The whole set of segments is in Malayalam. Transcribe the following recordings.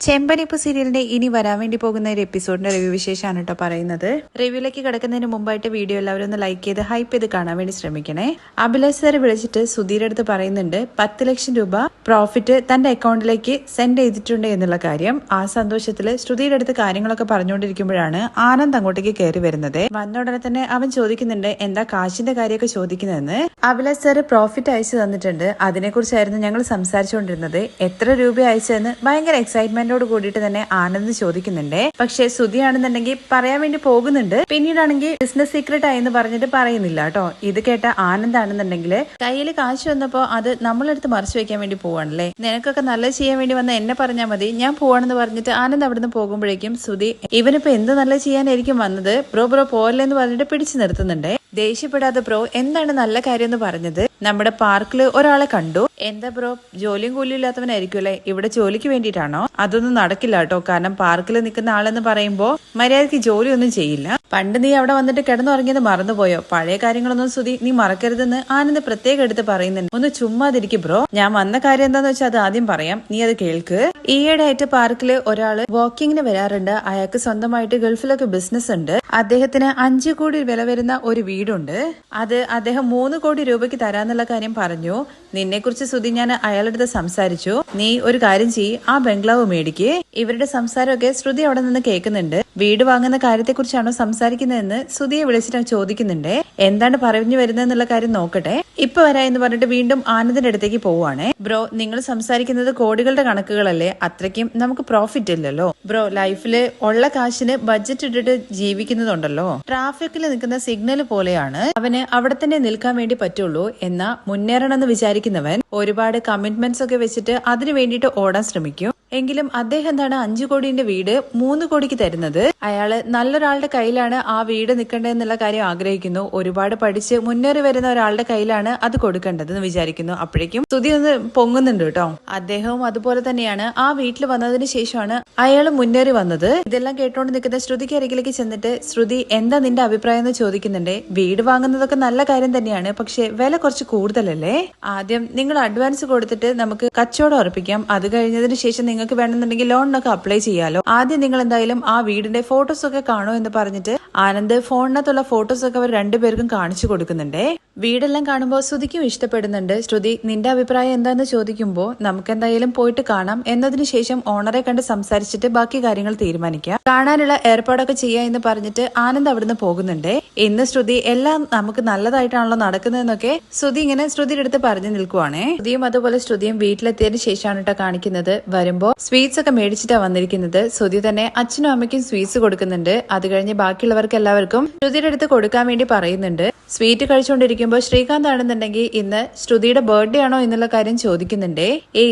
ചെമ്പനിപ്പ് സീരിയലിന്റെ ഇനി വരാൻ വേണ്ടി പോകുന്ന ഒരു എപ്പിസോഡിന്റെ റിവ്യൂ വിശേഷമാണ് കേട്ടോ പറയുന്നത്. റിവ്യൂലേക്ക് കിടക്കുന്നതിന് മുമ്പായിട്ട് വീഡിയോ എല്ലാവരും ഒന്ന് ലൈക്ക് ചെയ്ത് ഹൈപ്പ് ചെയ്ത് കാണാൻ വേണ്ടി ശ്രമിക്കണേ. അഭിലാഷ് സാർ വിളിച്ചിട്ട് സുധീരുടെ അടുത്ത് പറയുന്നുണ്ട് 10 ലക്ഷം രൂപ പ്രോഫിറ്റ് തന്റെ അക്കൗണ്ടിലേക്ക് സെൻഡ് ചെയ്തിട്ടുണ്ട് എന്നുള്ള കാര്യം. ആ സന്തോഷത്തില് ശ്രുതിയുടെ അടുത്ത് കാര്യങ്ങളൊക്കെ പറഞ്ഞുകൊണ്ടിരിക്കുമ്പോഴാണ് ആനന്ദ് അങ്ങോട്ടേക്ക് കയറി വരുന്നത്. വന്ന ഉടനെ തന്നെ അവൻ ചോദിക്കുന്നുണ്ട് എന്താ കാശിന്റെ കാര്യമൊക്കെ ചോദിക്കുന്നതെന്ന്. അഭിലാഷ് സാർ പ്രോഫിറ്റ് അയച്ചു തന്നിട്ടുണ്ട്, അതിനെക്കുറിച്ചായിരുന്നു ഞങ്ങൾ സംസാരിച്ചുകൊണ്ടിരുന്നത്. എത്ര രൂപ അയച്ചതെന്ന് ഭയങ്കര എക്സൈറ്റ്മെന്റ് കൂടിയിട്ട് തന്നെ ആനന്ദ് ചോദിക്കുന്നുണ്ട്. പക്ഷെ ശ്രുതിയാണെന്നുണ്ടെങ്കിൽ പറയാൻ വേണ്ടി പോകുന്നുണ്ട്, പിന്നീടാണെങ്കിൽ ബിസിനസ് സീക്രട്ട് ആയെന്ന് പറഞ്ഞിട്ട് പറയുന്നില്ല കേട്ടോ. ഇത് കേട്ട ആനന്ദാണെന്നുണ്ടെങ്കിൽ കയ്യിൽ കാശ് വന്നപ്പോ അത് നമ്മളെടുത്ത് മറച്ചു വെക്കാൻ വേണ്ടി പോവാണല്ലേ, നിനക്കൊക്കെ നല്ലത് ചെയ്യാൻ വേണ്ടി വന്ന എന്നെ പറഞ്ഞാൽ മതി, ഞാൻ പോവാണെന്ന് പറഞ്ഞിട്ട് ആനന്ദ് അവിടുന്ന് പോകുമ്പോഴേക്കും ശ്രുതി ഇവനിപ്പോ എന്ത് നല്ല ചെയ്യാനായിരിക്കും വന്നത്, ബ്രോ പോരല്ലേ എന്ന് പറഞ്ഞിട്ട് പിടിച്ചു നിർത്തുന്നുണ്ട്. ദേഷ്യപ്പെടാതെ ബ്രോ, എന്താണ് നല്ല കാര്യം എന്ന് പറഞ്ഞത്? നമ്മുടെ പാർക്കിൽ ഒരാളെ കണ്ടു. എന്താ ബ്രോ, ജോലിയും കൂലിയും ഇല്ലാത്തവനായിരിക്കും അല്ലെ, ഇവിടെ ജോലിക്ക് വേണ്ടിയിട്ടാണോ? അതൊന്നും നടക്കില്ല കേട്ടോ, കാരണം പാർക്കിൽ നിൽക്കുന്ന ആളെന്ന് പറയുമ്പോ മര്യാദയ്ക്ക് ജോലിയൊന്നും ചെയ്യില്ല. പണ്ട് നീ അവിടെ വന്നിട്ട് കിടന്നുറങ്ങിയത് മറന്നുപോയോ? പഴയ കാര്യങ്ങളൊന്നും ശ്രുതി നീ മറക്കരുതെന്ന് ആനന്ദ് പ്രത്യേകം എടുത്ത് പറയുന്നുണ്ട്. ഒന്ന് ചുമ്മാതിരിക്കും ബ്രോ, ഞാൻ വന്ന കാര്യം എന്താന്ന് വെച്ചാൽ അത് ആദ്യം പറയാം, നീ അത് കേൾക്ക്. ഈയിടെ ആയിട്ട് പാർക്കില് ഒരാള് വാക്കിങ്ങിന് വരാറുണ്ട്. അയാൾക്ക് സ്വന്തമായിട്ട് ഗൾഫിലൊക്കെ ബിസിനസ് ഉണ്ട്. അദ്ദേഹത്തിന് 5 കോടി വില വരുന്ന ഒരു വീടുണ്ട്. അത് അദ്ദേഹം 3 കോടി രൂപയ്ക്ക് തരാന്നുള്ള കാര്യം പറഞ്ഞു. നിന്നെ കുറിച്ച് ശ്രുതി ഞാൻ അയാളുടെ അടുത്ത് സംസാരിച്ചു. നീ ഒരു കാര്യം ചെയ്യ്, ആ ബംഗ്ലാവ് മേടിക്ക്. ഇവരുടെ സംസാരമൊക്കെ ശ്രുതി അവിടെ നിന്ന് കേൾക്കുന്നുണ്ട്. വീട് വാങ്ങുന്ന കാര്യത്തെ കുറിച്ചാണോ സംസാരിക്കുന്നതെന്ന് ശ്രുതിയെ വിളിച്ചിട്ട് ചോദിക്കുന്നുണ്ട്. എന്താണ് പറഞ്ഞു വരുന്നതെന്നുള്ള കാര്യം നോക്കട്ടെ, ഇപ്പൊ വരാ എന്ന് പറഞ്ഞിട്ട് വീണ്ടും ആനന്ദിന്റെ അടുത്തേക്ക് പോവാണ്. ബ്രോ, നിങ്ങൾ സംസാരിക്കുന്നത് കോടികളുടെ കണക്കുകളല്ലേ, അത്രയ്ക്കും നമുക്ക് പ്രോഫിറ്റ് ഇല്ലല്ലോ ബ്രോ. ലൈഫില് ഉള്ള കാശിന് ബഡ്ജറ്റ് ഇട്ടിട്ട് ജീവിക്കുന്നതുണ്ടല്ലോ. ട്രാഫിക്കിൽ നിൽക്കുന്ന സിഗ്നൽ പോലെയാണ് അവന് അവിടെ തന്നെ നിൽക്കാൻ വേണ്ടി പറ്റുള്ളൂ. എന്നാ മുന്നേറണമെന്ന് വിചാരിക്കുന്നവൻ ഒരുപാട് കമ്മിറ്റ്മെന്റ്സ് ഒക്കെ വെച്ചിട്ട് അതിനു വേണ്ടിയിട്ട് ഓടാൻ ശ്രമിക്കും. എങ്കിലും അദ്ദേഹം എന്താണ് 5 കോടിന്റെ വീട് 3 കോടിക്ക് തരുന്നത്? അയാള് നല്ലൊരാളുടെ കയ്യിലാണ് ആ വീട് നിൽക്കേണ്ടതെന്നുള്ള കാര്യം ആഗ്രഹിക്കുന്നു. ഒരുപാട് പഠിച്ച് മുന്നേറി വരുന്ന ഒരാളുടെ കയ്യിലാണ് അത് കൊടുക്കേണ്ടതെന്ന് വിചാരിക്കുന്നു. അപ്പോഴേക്കും ശ്രുതി ഒന്ന് പൊങ്ങുന്നുണ്ട് കേട്ടോ. അദ്ദേഹവും അതുപോലെ തന്നെയാണ്. ആ വീട്ടിൽ വന്നതിന് ശേഷമാണ് അയാൾ മുന്നേറി വന്നത്. ഇതെല്ലാം കേട്ടോണ്ട് നിൽക്കുന്ന ശ്രുതിക്ക് അരികിലേക്ക് ചെന്നിട്ട് ശ്രുതി എന്താ നിന്റെ അഭിപ്രായം എന്ന് ചോദിക്കുന്നുണ്ട്. വീട് വാങ്ങുന്നതൊക്കെ നല്ല കാര്യം തന്നെയാണ്, പക്ഷെ വില കുറച്ച് കൂടുതലല്ലേ. ആദ്യം നിങ്ങൾ അഡ്വാൻസ് കൊടുത്തിട്ട് നമുക്ക് കച്ചവടം ഉറപ്പിക്കാം. അത് കഴിഞ്ഞതിന് ശേഷം നിങ്ങൾക്ക് വേണമെന്നുണ്ടെങ്കിൽ ലോണിനൊക്കെ അപ്ലൈ ചെയ്യാലോ. ആദ്യം നിങ്ങൾ എന്തായാലും ആ വീടിന്റെ ഫോട്ടോസ് ഒക്കെ കാണോ എന്ന് പറഞ്ഞിട്ട് ആനന്ദ് ഫോണിനകത്തുള്ള ഫോട്ടോസ് ഒക്കെ അവർ രണ്ടുപേർക്കും കാണിച്ചു കൊടുക്കുന്നുണ്ട്. വീടെല്ലാം കാണുമ്പോൾ ശ്രുതിക്കും ഇഷ്ടപ്പെടുന്നുണ്ട്. ശ്രുതി നിന്റെ അഭിപ്രായം എന്താന്ന് ചോദിക്കുമ്പോൾ നമുക്ക് എന്തായാലും പോയിട്ട് കാണാം, എന്നതിന് ശേഷം ഓണറെ കണ്ട് സംസാരിച്ചിട്ട് ബാക്കി കാര്യങ്ങൾ തീരുമാനിക്കാം, കാണാനുള്ള ഏർപ്പാടൊക്കെ ചെയ്യാം എന്ന് പറഞ്ഞിട്ട് ആനന്ദ് അവിടുന്ന് പോകുന്നുണ്ട്. ഇന്ന് ശ്രുതി എല്ലാം നമുക്ക് നല്ലതായിട്ടാണല്ലോ നടക്കുന്നതെന്നൊക്കെ ശ്രുതി ഇങ്ങനെ ശ്രുതിയുടെ അടുത്ത് പറഞ്ഞു നിൽക്കുവാണേ. ശ്രുതിയും അതുപോലെ ശ്രുതിയും വീട്ടിലെത്തിയതിനു ശേഷമാണ് കേട്ടോ കാണിക്കുന്നത്. വരുമ്പോ സ്വീറ്റ്സ് ഒക്കെ മേടിച്ചിട്ടാ വന്നിരിക്കുന്നത്. ശ്രുതി തന്നെ അച്ഛനും അമ്മയ്ക്കും സ്വീറ്റ്സ് കൊടുക്കുന്നുണ്ട്. അത് കഴിഞ്ഞ് ബാക്കിയുള്ളവർക്ക് എല്ലാവർക്കും ശ്രുതിയുടെ അടുത്ത് കൊടുക്കാൻ വേണ്ടി പറയുന്നുണ്ട്. സ്വീറ്റ് കഴിച്ചുകൊണ്ടിരിക്കുമ്പോൾ ശ്രീകാന്ത് ആണെന്നുണ്ടെങ്കിൽ ഇന്ന് ശ്രുതിയുടെ ബർത്ത്ഡേ ആണോ എന്നുള്ള കാര്യം ചോദിക്കുന്നുണ്ട്.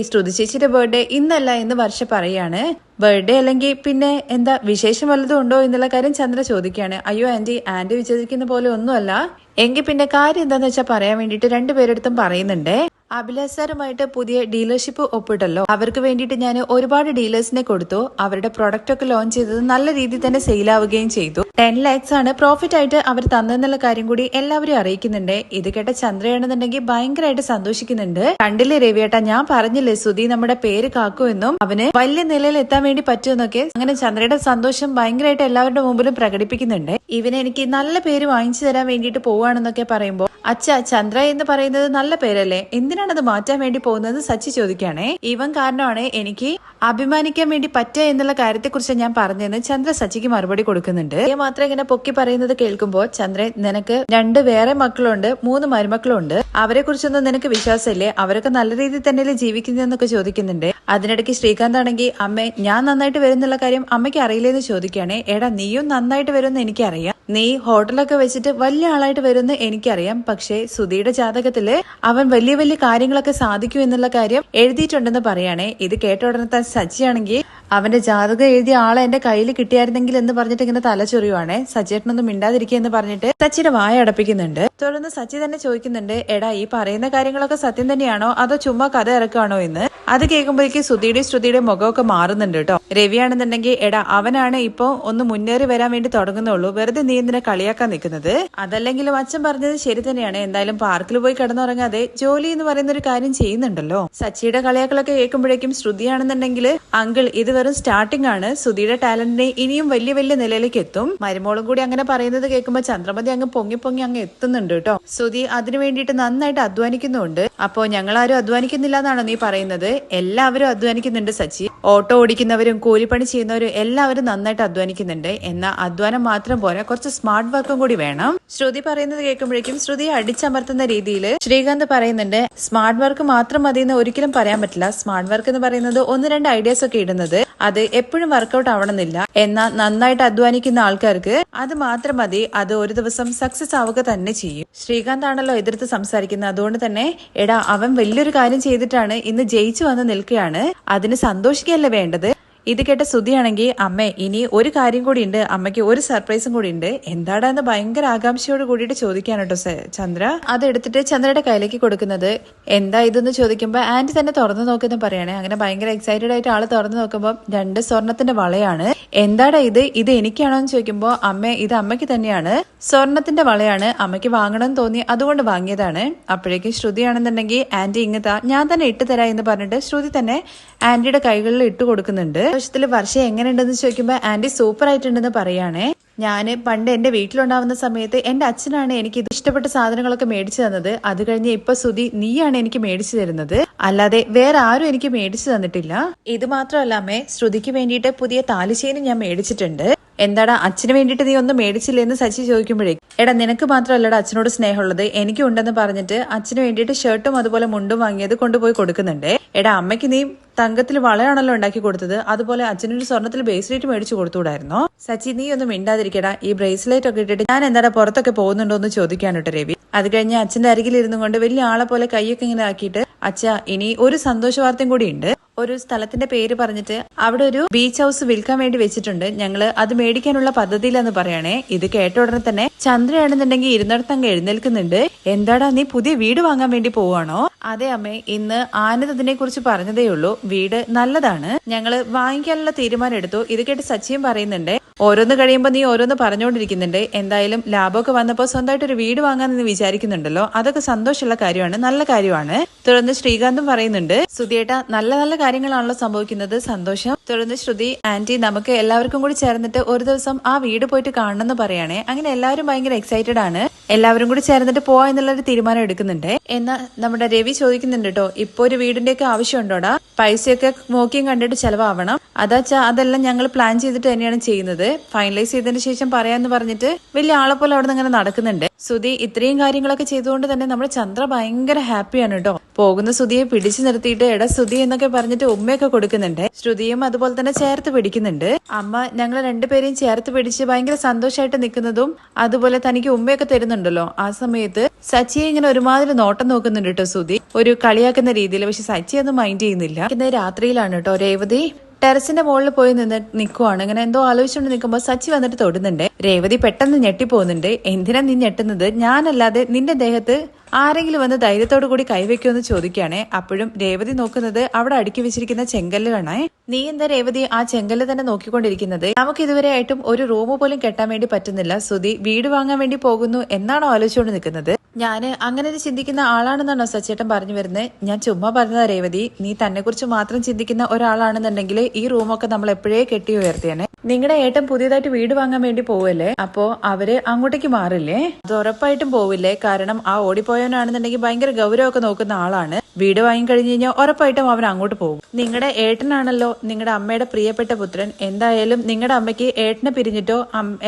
ശ്രുതി ചേച്ചിയുടെ ബർത്ത്ഡേ ഇന്നല്ല എന്ന് വർഷ പറയാണ്. ബർത്ത്ഡേ അല്ലെങ്കിൽ പിന്നെ എന്താ വിശേഷം വല്ലതും ഉണ്ടോ എന്നുള്ള കാര്യം ചന്ദ്ര ചോദിക്കുകയാണ്. അയ്യോ ആന്റി വിചാരിക്കുന്ന പോലെ ഒന്നുമല്ല. എങ്കിൽ പിന്നെ കാര്യം എന്താന്ന് വെച്ചാൽ പറയാൻ വേണ്ടിട്ട് രണ്ടുപേരെടുത്തും പറയുന്നുണ്ട്. അഭിലാഷ് സാറുമായിട്ട് പുതിയ ഡീലർഷിപ്പ് ഒപ്പിട്ടല്ലോ, അവർക്ക് വേണ്ടിയിട്ട് ഞാൻ ഒരുപാട് ഡീലേഴ്സിനെ കൊടുത്തു. അവരുടെ പ്രൊഡക്റ്റ് ഒക്കെ ലോഞ്ച് ചെയ്തത് നല്ല രീതിയിൽ തന്നെ സെയിൽ ആവുകയും ചെയ്തു. 10 lakhs ആണ് പ്രോഫിറ്റ് ആയിട്ട് അവർ തന്നെന്നുള്ള കാര്യം കൂടി എല്ലാവരും അറിയിക്കുന്നുണ്ട്. ഇത് കേട്ട ചന്ദ്രയാണെന്നുണ്ടെങ്കിൽ ഭയങ്കരമായിട്ട് സന്തോഷിക്കുന്നുണ്ട്. കണ്ടില്ലേ രവിയേട്ടാ, ഞാൻ പറഞ്ഞില്ലേ ശ്രുതി നമ്മുടെ പേര് കാക്കുമെന്നും അവന് വലിയ നിലയിൽ എത്താൻ വേണ്ടി പറ്റുമെന്നൊക്കെ. അങ്ങനെ ചന്ദ്രയുടെ സന്തോഷം ഭയങ്കരമായിട്ട് എല്ലാവരുടെ മുമ്പിലും പ്രകടിപ്പിക്കുന്നുണ്ട്. ഇവനെ എനിക്ക് നല്ല പേര് വാങ്ങിച്ചു തരാൻ വേണ്ടിയിട്ട് പോവാണെന്നൊക്കെ പറയുമ്പോ ചന്ദ്ര എന്ന് പറയുന്നത് നല്ല പേരല്ലേ, എന്തിനാണത് മാറ്റാൻ വേണ്ടി പോകുന്നത് സച്ചി ചോദിക്കുകയാണേ. ഇവൻ കാരണമാണ് എനിക്ക് അഭിമാനിക്കാൻ വേണ്ടി പറ്റുക എന്നുള്ള കാര്യത്തെ കുറിച്ച് ഞാൻ പറഞ്ഞതെന്ന് ചന്ദ്ര സച്ചിക്ക് മറുപടി കൊടുക്കുന്നുണ്ട്. മാത്രം ഇങ്ങനെ പൊക്കി പറയുന്നത് കേൾക്കുമ്പോ ചന്ദ്രൻ നിനക്ക് 2 വേറെ മക്കളുണ്ട്, 3 മരുമക്കളുണ്ട്, അവരെ കുറിച്ചൊന്നും നിനക്ക് വിശ്വാസമില്ലേ? അവരൊക്കെ നല്ല രീതിയിൽ തന്നെയല്ലേ ജീവിക്കുന്നതെന്നൊക്കെ ചോദിക്കുന്നുണ്ട്. അതിനിടയ്ക്ക് ശ്രീകാന്ത് ആണെങ്കിൽ അമ്മേ ഞാൻ നന്നായിട്ട് വരുന്നുള്ള കാര്യം അമ്മയ്ക്ക് അറിയില്ലെന്ന് ചോദിക്കുകയാണേ. എടാ നീയും നന്നായിട്ട് വരുമെന്ന് എനിക്കറിയാം, നീ ഹോട്ടലൊക്കെ വെച്ചിട്ട് വലിയ ആളായിട്ട് വരുമെന്ന് എനിക്കറിയാം. പക്ഷേ സുധിയുടെ ജാതകത്തില് അവൻ വലിയ വലിയ കാര്യങ്ങളൊക്കെ സാധിക്കും എന്നുള്ള കാര്യം എഴുതിയിട്ടുണ്ടെന്ന് പറയാണേ. ഇത് കേട്ട ഉടനെ സച്ചിയാണെങ്കിൽ അവന്റെ ജാതകം എഴുതിയ ആളെ എന്റെ കയ്യിൽ കിട്ടിയായിരുന്നെങ്കിൽ എന്ന് പറഞ്ഞിട്ട് ഇങ്ങനെ തലച്ചൊറിയുവാണേ. സച്ചിയേട്ടനൊന്നും മിണ്ടാതിരിക്കുക എന്ന് പറഞ്ഞിട്ട് സച്ചിയുടെ വായ അടപ്പിക്കുന്നുണ്ട്. തുടർന്ന് സച്ചി തന്നെ ചോദിക്കുന്നുണ്ട്, എടാ ഈ പറയുന്ന കാര്യങ്ങളൊക്കെ സത്യം തന്നെയാണോ അതോ ചുമ്മാ കഥ ഇറക്കാണോ എന്ന്. അത് കേൾക്കുമ്പോഴേക്ക് ശ്രുതിയുടെ മുഖമൊക്കെ മാറുന്നുണ്ട് കേട്ടോ. രവിയാണെന്നുണ്ടെങ്കിൽ എടാ അവനാണ് ഇപ്പൊ ഒന്ന് മുന്നേറി വരാൻ വേണ്ടി തുടങ്ങുന്നുള്ളൂ, വെറുതെ നീ എന്തിനാ കളിയാക്കാൻ നിൽക്കുന്നത്? അതല്ലെങ്കിലും അച്ഛൻ പറഞ്ഞത് ശരി തന്നെയാണ്. തന്നെയാണ്. എന്തായാലും പാർക്കിൽ പോയി കിടന്നുറങ്ങാതെ ജോലി എന്ന് പറയുന്ന ഒരു കാര്യം ചെയ്യുന്നുണ്ടല്ലോ. സച്ചിയുടെ കളിയാക്കളൊക്കെ കേൾക്കുമ്പോഴേക്കും ശ്രുതിയാണെന്നുണ്ടെങ്കിൽ അങ്കിൾ ഇത് വെറും സ്റ്റാർട്ടിംഗ് ആണ്, ശ്രുതിയുടെ ടാലന്റിനെ ഇനിയും വലിയ വലിയ നിലയിലേക്ക് എത്തും. മരുമോളും കൂടി അങ്ങനെ പറയുന്നത് കേൾക്കുമ്പോൾ ചന്ദ്രമതി അങ്ങ് പൊങ്ങി പൊങ്ങി അങ്ങ് എത്തുന്നുണ്ട് കേട്ടോ. ശ്രുതി അതിനു വേണ്ടിയിട്ട് നന്നായിട്ട് അധ്വാനിക്കുന്നുണ്ട്. അപ്പോ ഞങ്ങളാരും അധ്വാനിക്കുന്നില്ല എന്നാണോ നീ പറയുന്നത്? എല്ലാവരും അധ്വാനിക്കുന്നുണ്ട് സച്ചി. ഓട്ടോ ഓടിക്കുന്നവരും കൂലിപ്പണി ചെയ്യുന്നവരും എല്ലാവരും നന്നായിട്ട് അധ്വാനിക്കുന്നുണ്ട്. എന്നാൽ അധ്വാനം മാത്രം പോരാ, കുറച്ച് സ്മാർട്ട് വർക്കും കൂടി വേണം. ശ്രുതി പറയുന്നത് കേൾക്കുമ്പോഴേക്കും ശ്രുതിയെ അടിച്ചമർത്തുന്ന രീതിയിൽ ശ്രീകാന്ത് പറയുന്നുണ്ട്, സ്മാർട്ട് വർക്ക് മാത്രം മതി എന്ന് ഒരിക്കലും പറയാൻ പറ്റില്ല. സ്മാർട്ട് വർക്ക് എന്ന് പറയുന്നത് ഒന്ന് രണ്ട് ഐഡിയാസ് ഒക്കെ ഇടുന്നത് അത് എപ്പോഴും വർക്കൗട്ട് ആവണമെന്നില്ല. എന്നാൽ നന്നായിട്ട് അധ്വാനിക്കുന്ന ആൾക്കാർക്ക് അത് മാത്രം മതി, അത് ഒരു ദിവസം സക്സസ് ആവുക തന്നെ ചെയ്യും. ശ്രീകാന്ത് ആണല്ലോ എതിർത്ത് സംസാരിക്കുന്നത്. അതുകൊണ്ട് തന്നെ എടാ, അവൻ വലിയൊരു കാര്യം ചെയ്തിട്ടാണ് ഇന്ന് ജയിച്ചു വന്ന് നിൽക്കുകയാണ്, അതിന് സന്തോഷിക്കുകയല്ലേ വേണ്ടത്. ഇത് കേട്ട ശ്രുതിയാണെങ്കിൽ അമ്മേ ഇനി ഒരു കാര്യം കൂടി ഉണ്ട്, അമ്മയ്ക്ക് ഒരു സർപ്രൈസും കൂടി ഉണ്ട്. എന്താടാന്ന് ഭയങ്കര ആകാംക്ഷയോട് കൂടിയിട്ട് ചോദിക്കാണ് കേട്ടോ ചന്ദ്ര. അതെടുത്തിട്ട് ചന്ദ്രയുടെ കയ്യിലേക്ക് കൊടുക്കുന്നത്. എന്താ ഇതെന്ന് ചോദിക്കുമ്പോൾ ആന്റി തന്നെ തുറന്നു നോക്കുന്ന പറയണേ. അങ്ങനെ ഭയങ്കര എക്സൈറ്റഡ് ആയിട്ട് ആള് തുറന്നു നോക്കുമ്പോൾ 2 സ്വർണത്തിന്റെ വളയാണ്. എന്താടാ ഇത് എനിക്കാണോ എന്ന് ചോദിക്കുമ്പോൾ അമ്മേ ഇത് അമ്മയ്ക്ക് തന്നെയാണ്, സ്വർണത്തിന്റെ വളയാണ്, അമ്മയ്ക്ക് വാങ്ങണമെന്ന് തോന്നി അതുകൊണ്ട് വാങ്ങിയതാണ്. അപ്പോഴേക്കും ശ്രുതിയാണെന്നുണ്ടെങ്കിൽ ആന്റി ഇങ്ങത്താ, ഞാൻ തന്നെ ഇട്ട് തരാം എന്ന് പറഞ്ഞിട്ട് ശ്രുതി തന്നെ ആന്റിയുടെ കൈകളിൽ ഇട്ട് കൊടുക്കുന്നുണ്ട്. വർഷം എങ്ങനെയുണ്ടെന്ന് ചോദിക്കുമ്പോൾ ആന്റി സൂപ്പർ ആയിട്ടുണ്ടെന്ന് പറയാണേ. ഞാന് പണ്ട് എന്റെ വീട്ടിലുണ്ടാവുന്ന സമയത്ത് എന്റെ അച്ഛനാണ് എനിക്ക് ഇത് ഇഷ്ടപ്പെട്ട സാധനങ്ങളൊക്കെ മേടിച്ചു തന്നത്. അത് കഴിഞ്ഞ് ഇപ്പൊ ശ്രുതി നീയാണ് എനിക്ക് മേടിച്ചു തരുന്നത്, അല്ലാതെ വേറെ ആരും എനിക്ക് മേടിച്ചു തന്നിട്ടില്ല. ഇത് മാത്രമല്ല അമ്മേ, ശ്രുതിക്ക് വേണ്ടിയിട്ട് പുതിയ താലിച്ചേനും ഞാൻ മേടിച്ചിട്ടുണ്ട്. എന്താടാ അച്ഛന് വേണ്ടിയിട്ട് നീ ഒന്നും മേടിച്ചില്ലേ എന്ന് സച്ചി ചോദിക്കുമ്പോഴേ, എടാ നിനക്ക് മാത്രമല്ലടാ അച്ഛനോട് സ്നേഹമുള്ളത്, എനിക്കും ഉണ്ടെന്ന് പറഞ്ഞിട്ട് അച്ഛന് വേണ്ടിയിട്ട് ഷർട്ടും അതുപോലെ മുണ്ടും വാങ്ങിയത് കൊണ്ടുപോയി കൊടുക്കുന്നുണ്ട്. എടാ അമ്മയ്ക്ക് നീ തങ്കത്തിൽ വളയാണല്ലോ ഉണ്ടാക്കി കൊടുത്തത്, അതുപോലെ അച്ഛനൊരു സ്വർണ്ണത്തിൽ ബ്രേസ്ലെറ്റ് മേടിച്ചു കൊടുത്തുകൂടായിരുന്നോ? സച്ചി നീ ഒന്നും മിണ്ടാതിരിക്കടാ, ഈ ബ്രേസ്ലെറ്റ് ഒക്കെ ഇട്ടിട്ട് ഞാൻ എന്താടാ പുറത്തൊക്കെ പോകുന്നുണ്ടോ എന്ന് ചോദിക്കാണ് കേട്ടോ രവി. അത് കഴിഞ്ഞ് അച്ഛന്റെ അരികിലിരുന്നു കൊണ്ട് വലിയ ആളെ പോലെ കൈയൊക്കെ ഇങ്ങനെ ആക്കിയിട്ട്, അച്ഛാ ഇനി ഒരു സന്തോഷ വാർത്തയും കൂടി ഉണ്ട്. ഒരു സ്ഥലത്തിന്റെ പേര് പറഞ്ഞിട്ട് അവിടെ ഒരു ബീച്ച് ഹൗസ് വിൽക്കാൻ വേണ്ടി വെച്ചിട്ടുണ്ട്, ഞങ്ങള് അത് മേടിക്കാനുള്ള പദ്ധതിയിലെന്ന് പറയണേ. ഇത് കേട്ട ഉടനെ തന്നെ ചന്ദ്രയാണെന്നുണ്ടെങ്കിൽ ഇരുന്നിടത്തങ്ങ് എഴുന്നേൽക്കുന്നുണ്ട്. എന്താടാ നീ പുതിയ വീട് വാങ്ങാൻ വേണ്ടി പോവാണോ? അതെ അമ്മേ, ഇന്ന് ആനന്ദ് അതിനെ കുറിച്ച് പറഞ്ഞതേ ഉള്ളൂ. വീട് നല്ലതാണ്, ഞങ്ങള് വാങ്ങിക്കാനുള്ള തീരുമാനം എടുത്തു. ഇത് കേട്ട് സച്ചിയും പറയുന്നുണ്ട്, ഓരോന്ന് കഴിയുമ്പോ നീ ഓരോന്ന് പറഞ്ഞുകൊണ്ടിരിക്കുന്നുണ്ട്. എന്തായാലും ലാഭമൊക്കെ വന്നപ്പോ സ്വന്തമായിട്ട് ഒരു വീട് വാങ്ങാൻ നീ വിചാരിക്കുന്നുണ്ടല്ലോ, അതൊക്കെ സന്തോഷമുള്ള കാര്യമാണ്, നല്ല കാര്യമാണ്. തുടർന്ന് ശ്രീകാന്തും പറയുന്നുണ്ട്, ശ്രുതിയേട്ട നല്ല നല്ല കാര്യങ്ങളാണല്ലോ സംഭവിക്കുന്നത്, സന്തോഷം. തുടർന്ന് ശ്രുതി ആന്റി നമുക്ക് എല്ലാവർക്കും കൂടി ചേർന്നിട്ട് ഒരു ദിവസം ആ വീട് പോയിട്ട് കാണണമെന്ന് പറയണേ. അങ്ങനെ എല്ലാവരും ഭയങ്കര എക്സൈറ്റഡ് ആണ്, എല്ലാവരും കൂടി ചേർന്നിട്ട് പോവാ എന്നുള്ളൊരു തീരുമാനം എടുക്കുന്നുണ്ട്. എന്നാൽ നമ്മുടെ രവി ചോദിക്കുന്നുണ്ട് കേട്ടോ, ഇപ്പൊ ഒരു വീടിന്റെ ഒക്കെ ആവശ്യമുണ്ടോടാ? പൈസയൊക്കെ നോക്കിയും കണ്ടിട്ട് ചെലവാവണം. അതാച്ചാ അതെല്ലാം ഞങ്ങൾ പ്ലാൻ ചെയ്തിട്ട് തന്നെയാണ് ചെയ്യുന്നത്, ഫൈനലൈസ് ചെയ്തതിന് ശേഷം പറയാന്ന് പറഞ്ഞിട്ട് വലിയ ആളെ പോലെ അവിടെ നിന്ന് ഇങ്ങനെ നടക്കുന്നുണ്ട്. ശ്രുതി ഇത്രയും കാര്യങ്ങളൊക്കെ ചെയ്തുകൊണ്ട് തന്നെ നമ്മുടെ ചന്ദ്ര ഭയങ്കര ഹാപ്പിയാണ് കേട്ടോ. പോകുന്ന ശ്രുതിയെ പിടിച്ചു നിർത്തിയിട്ട് എടാ ശ്രുതി എന്നൊക്കെ പറഞ്ഞിട്ട് ഉമ്മയൊക്കെ കൊടുക്കുന്നുണ്ട്. ശ്രുതിയും അതുപോലെ തന്നെ ചേർത്ത് പിടിക്കുന്നുണ്ട്. അമ്മ ഞങ്ങൾ രണ്ടുപേരെയും ചേർത്ത് പിടിച്ച് ഭയങ്കര സന്തോഷമായിട്ട് നിൽക്കുന്നതും അതുപോലെ തനിക്ക് ഉമ്മയൊക്കെ തരുന്നുണ്ടല്ലോ. ആ സമയത്ത് സച്ചിയെ ഇങ്ങനെ ഒരുമാതിരി നോട്ടം നോക്കുന്നുണ്ട് കേട്ടോ ശ്രുതി, ഒരു കളിയാക്കുന്ന രീതിയിൽ. പക്ഷെ സച്ചി ഒന്നും മൈൻഡ് ചെയ്യുന്നില്ല. ഇന്ന് രാത്രിയിലാണ് കേട്ടോ രേവതി ടെറസിന്റെ മുകളിൽ പോയി നിൽക്കുവാണ്. ഇങ്ങനെ എന്തോ ആലോചിച്ചുകൊണ്ട് നിൽക്കുമ്പോൾ സച്ചി വന്നിട്ട് തൊടുന്നുണ്ട്. രേവതി പെട്ടെന്ന് ഞെട്ടിപ്പോകുന്നുണ്ട്. എന്തിനാ നീ ഞെട്ടുന്നത്? ഞാനല്ലാതെ നിന്റെ ദേഹത്ത് ആരെങ്കിലും വന്ന് ധൈര്യത്തോടു കൂടി കൈവയ്ക്കുമെന്ന് ചോദിക്കുകയാണെ. അപ്പോഴും രേവതി നോക്കുന്നത് അവിടെ അടുക്കി വെച്ചിരിക്കുന്ന ചെങ്കല്ലുകളാണ്. നീ എന്താ രേവതി ആ ചെങ്കല്ല് തന്നെ നോക്കിക്കൊണ്ടിരിക്കുന്നത്? നമുക്ക് ഇതുവരെ ആയിട്ടും ഒരു റൂം പോലും കെട്ടാൻ വേണ്ടി പറ്റുന്നില്ല. ശ്രുതി വീട് വാങ്ങാൻ വേണ്ടി പോകുന്നു എന്നാണോ ആലോചിച്ചുകൊണ്ട് നിൽക്കുന്നത്? ഞാന് അങ്ങനെ ചിന്തിക്കുന്ന ആളാണെന്നാണോ സച്ചേട്ടൻ പറഞ്ഞു വരുന്നത്? ഞാൻ ചുമ്മാ പറഞ്ഞതാ രേവതി, നീ തന്നെ കുറിച്ച് മാത്രം ചിന്തിക്കുന്ന ഒരാളാണെന്നുണ്ടെങ്കിൽ ഈ റൂമൊക്കെ നമ്മൾ എപ്പോഴേ കെട്ടി ഉയർത്തിയാണ്. നിങ്ങളുടെ ഏട്ടൻ പുതിയതായിട്ട് വീട് വാങ്ങാൻ വേണ്ടി പോവല്ലേ, അപ്പോ അവര് അങ്ങോട്ടേക്ക് മാറില്ലേ? അത് ഉറപ്പായിട്ടും പോവില്ലേ, കാരണം ആ ഓടിപ്പോയവനാണെന്നുണ്ടെങ്കിൽ ഭയങ്കര ഗൗരവമൊക്കെ നോക്കുന്ന ആളാണ്. വീട് വാങ്ങി കഴിഞ്ഞു കഴിഞ്ഞാൽ ഉറപ്പായിട്ടും അവൻ അങ്ങോട്ട് പോകും. നിങ്ങളുടെ ഏട്ടനാണല്ലോ നിങ്ങളുടെ അമ്മയുടെ പ്രിയപ്പെട്ട പുത്രൻ. എന്തായാലും നിങ്ങളുടെ അമ്മയ്ക്ക് ഏട്ടനെ പിരിഞ്ഞിട്ടോ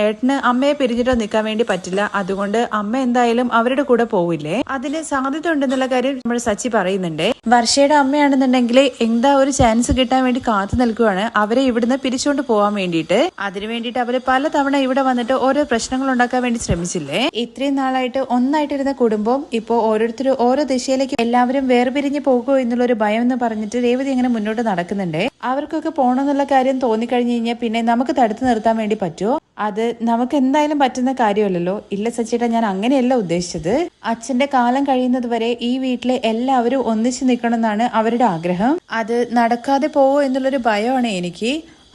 ഏട്ടന് അമ്മയെ പിരിഞ്ഞിട്ടോ നിൽക്കാൻ വേണ്ടി പറ്റില്ല. അതുകൊണ്ട് അമ്മ എന്തായാലും അവരുടെ കൂടെ പോവില്ലേ? അതിന് സാധ്യത ഉണ്ടെന്നുള്ള കാര്യം നമ്മുടെ സച്ചി പറയുന്നുണ്ട്. വർഷയുടെ അമ്മയാണെന്നുണ്ടെങ്കിൽ എന്താ ഒരു ചാൻസ് കിട്ടാൻ വേണ്ടി കാത്തു നിൽക്കുവാണ്, അവരെ ഇവിടുന്ന് പിരിച്ചുകൊണ്ട് പോകാൻ വേണ്ടിയിട്ട്. അതിനു വേണ്ടിയിട്ട് അവര് പലതവണ ഇവിടെ വന്നിട്ട് ഓരോ പ്രശ്നങ്ങൾ ഉണ്ടാക്കാൻ വേണ്ടി ശ്രമിച്ചില്ലേ? ഇത്രയും നാളായിട്ട് ഒന്നായിട്ടിരുന്ന കുടുംബം ഇപ്പോ ഓരോരുത്തരും ഓരോ ദിശയിലേക്ക് എല്ലാവരും വേർപിരിഞ്ഞ് പോകുമോ എന്നുള്ളൊരു ഭയം എന്ന് പറഞ്ഞിട്ട് രേവതി അങ്ങനെ മുന്നോട്ട് നടക്കുന്നുണ്ട്. അവർക്കൊക്കെ പോകണമെന്നുള്ള കാര്യം തോന്നിക്കഴിഞ്ഞു കഴിഞ്ഞാൽ പിന്നെ നമുക്ക് തടുത്തു നിർത്താൻ വേണ്ടി പറ്റുമോ? അത് നമുക്ക് എന്തായാലും പറ്റുന്ന കാര്യമല്ലല്ലോ. ഇല്ല സച്ചിയേട്ടാ, ഞാൻ അങ്ങനെയല്ല ഉദ്ദേശിച്ചത്. അച്ഛന്റെ കാലം കഴിയുന്നത് വരെ ഈ വീട്ടിലെ എല്ലാവരും ഒന്നിച്ചു നിൽക്കണം എന്നാണ് അവരുടെ ആഗ്രഹം. അത് നടക്കാതെ പോവോ എന്നുള്ളൊരു ഭയമാണ് എനിക്ക്.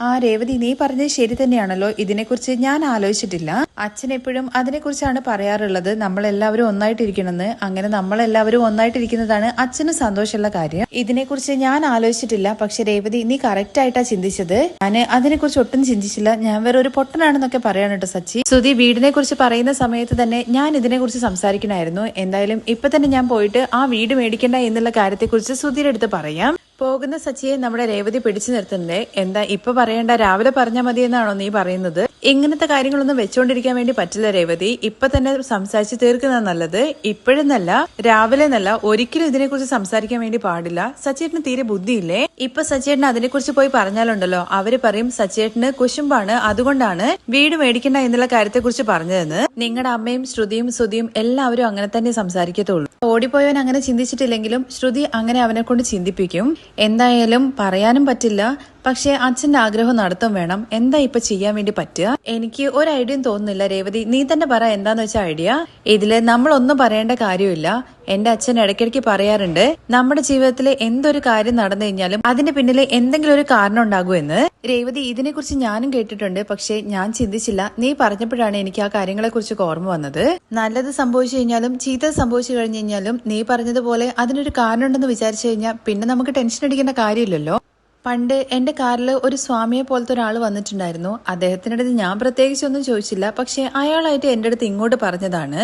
ആ രേവതി, നീ പറഞ്ഞത് ശരി തന്നെയാണല്ലോ. ഇതിനെക്കുറിച്ച് ഞാൻ ആലോചിച്ചിട്ടില്ല. അച്ഛൻ എപ്പോഴും അതിനെക്കുറിച്ചാണ് പറയാറുള്ളത്, നമ്മളെല്ലാവരും ഒന്നായിട്ടിരിക്കണമെന്ന്. അങ്ങനെ നമ്മളെല്ലാവരും ഒന്നായിട്ടിരിക്കുന്നതാണ് അച്ഛന് സന്തോഷമുള്ള കാര്യം. ഇതിനെക്കുറിച്ച് ഞാൻ ആലോചിച്ചിട്ടില്ല. പക്ഷെ രേവതി, നീ കറക്റ്റ് ആയിട്ടാ ചിന്തിച്ചത്. ഞാൻ അതിനെക്കുറിച്ച് ഒട്ടും ചിന്തിച്ചില്ല. ഞാൻ വേറെ ഒരു പൊട്ടനാണെന്നൊക്കെ പറയാണ് കേട്ടോ സച്ചി. സുധി വീടിനെ കുറിച്ച് പറയുന്ന സമയത്ത് തന്നെ ഞാൻ ഇതിനെക്കുറിച്ച് സംസാരിക്കണമായിരുന്നു. എന്തായാലും ഇപ്പൊ തന്നെ ഞാൻ പോയിട്ട് ആ വീട് മേടിക്കണ്ട എന്നുള്ള കാര്യത്തെക്കുറിച്ച് സുധിയുടെ അടുത്ത് പറയാം. പോകുന്ന സച്ചിയെ നമ്മുടെ രേവതി പിടിച്ചു നിർത്തുന്നത്. എന്താ ഇപ്പൊ പറയണ്ട, രാവിലെ പറഞ്ഞാൽ മതി എന്നാണോ നീ പറയുന്നത്? ഇങ്ങനത്തെ കാര്യങ്ങളൊന്നും വെച്ചോണ്ടിരിക്കാൻ വേണ്ടി പറ്റില്ല രേവതി. ഇപ്പൊ തന്നെ സംസാരിച്ച് തീർക്കുന്ന നല്ലത്. ഇപ്പോഴെന്നല്ല, രാവിലെ എന്നല്ല, ഒരിക്കലും ഇതിനെക്കുറിച്ച് സംസാരിക്കാൻ വേണ്ടി പാടില്ല. സച്ചേട്ടന് തീരെ ബുദ്ധിയില്ലേ? ഇപ്പൊ സച്ചേട്ടന് അതിനെക്കുറിച്ച് പോയി പറഞ്ഞാലുണ്ടല്ലോ, അവര് പറയും സച്ചേട്ടന് കുശുമ്പാണ്, അതുകൊണ്ടാണ് വീട് മേടിക്കണ്ട എന്നുള്ള കാര്യത്തെക്കുറിച്ച് പറഞ്ഞതെന്ന്. നിങ്ങളുടെ അമ്മയും ശ്രുതിയും സുധിയും എല്ലാവരും അങ്ങനെ തന്നെ സംസാരിക്കത്തുള്ളൂ. ഓടിപ്പോയവൻ അങ്ങനെ ചിന്തിച്ചിട്ടില്ലെങ്കിലും ശ്രുതി അങ്ങനെ അവനെ കൊണ്ട് ചിന്തിപ്പിക്കും. എന്തായാലും പറയാനും പറ്റില്ല. പക്ഷെ അച്ഛന്റെ ആഗ്രഹം നടത്തും വേണം. എന്താ ഇപ്പൊ ചെയ്യാൻ വേണ്ടി പറ്റുക? എനിക്ക് ഒരു ഐഡിയയും തോന്നുന്നില്ല രേവതി. നീ തന്നെ പറ എന്താന്ന് വെച്ച ഐഡിയ. ഇതില് നമ്മളൊന്നും പറയേണ്ട കാര്യമില്ല. എന്റെ അച്ഛൻ ഇടയ്ക്കിടയ്ക്ക് പറയാറുണ്ട്, നമ്മുടെ ജീവിതത്തിലെ എന്തൊരു കാര്യം നടന്നു കഴിഞ്ഞാലും അതിന്റെ പിന്നില് എന്തെങ്കിലും ഒരു കാരണം ഉണ്ടാകുമെന്ന്. രേവതി, ഇതിനെക്കുറിച്ച് ഞാനും കേട്ടിട്ടുണ്ട്. പക്ഷെ ഞാൻ ചിന്തിച്ചില്ല. നീ പറഞ്ഞപ്പോഴാണ് എനിക്ക് ആ കാര്യങ്ങളെ കുറിച്ച് ഓർമ്മ വന്നത്. നല്ലത് സംഭവിച്ചു കഴിഞ്ഞാലും ചീത്ത സംഭവിച്ചു കഴിഞ്ഞു കഴിഞ്ഞാലും നീ പറഞ്ഞതുപോലെ അതിനൊരു കാരണം ഉണ്ടെന്ന് വിചാരിച്ചു കഴിഞ്ഞാൽ പിന്നെ നമുക്ക് ടെൻഷൻ അടിക്കേണ്ട കാര്യമില്ലല്ലോ. പണ്ട് എന്റെ കാറിൽ ഒരു സ്വാമിയെ പോലത്തെ ഒരാൾ വന്നിട്ടുണ്ടായിരുന്നു. അദ്ദേഹത്തിന്റെ അടുത്ത് ഞാൻ പ്രത്യേകിച്ചൊന്നും ചോദിച്ചില്ല. പക്ഷെ അയാളായിട്ട് എന്റെ അടുത്ത് ഇങ്ങോട്ട് പറഞ്ഞതാണ്,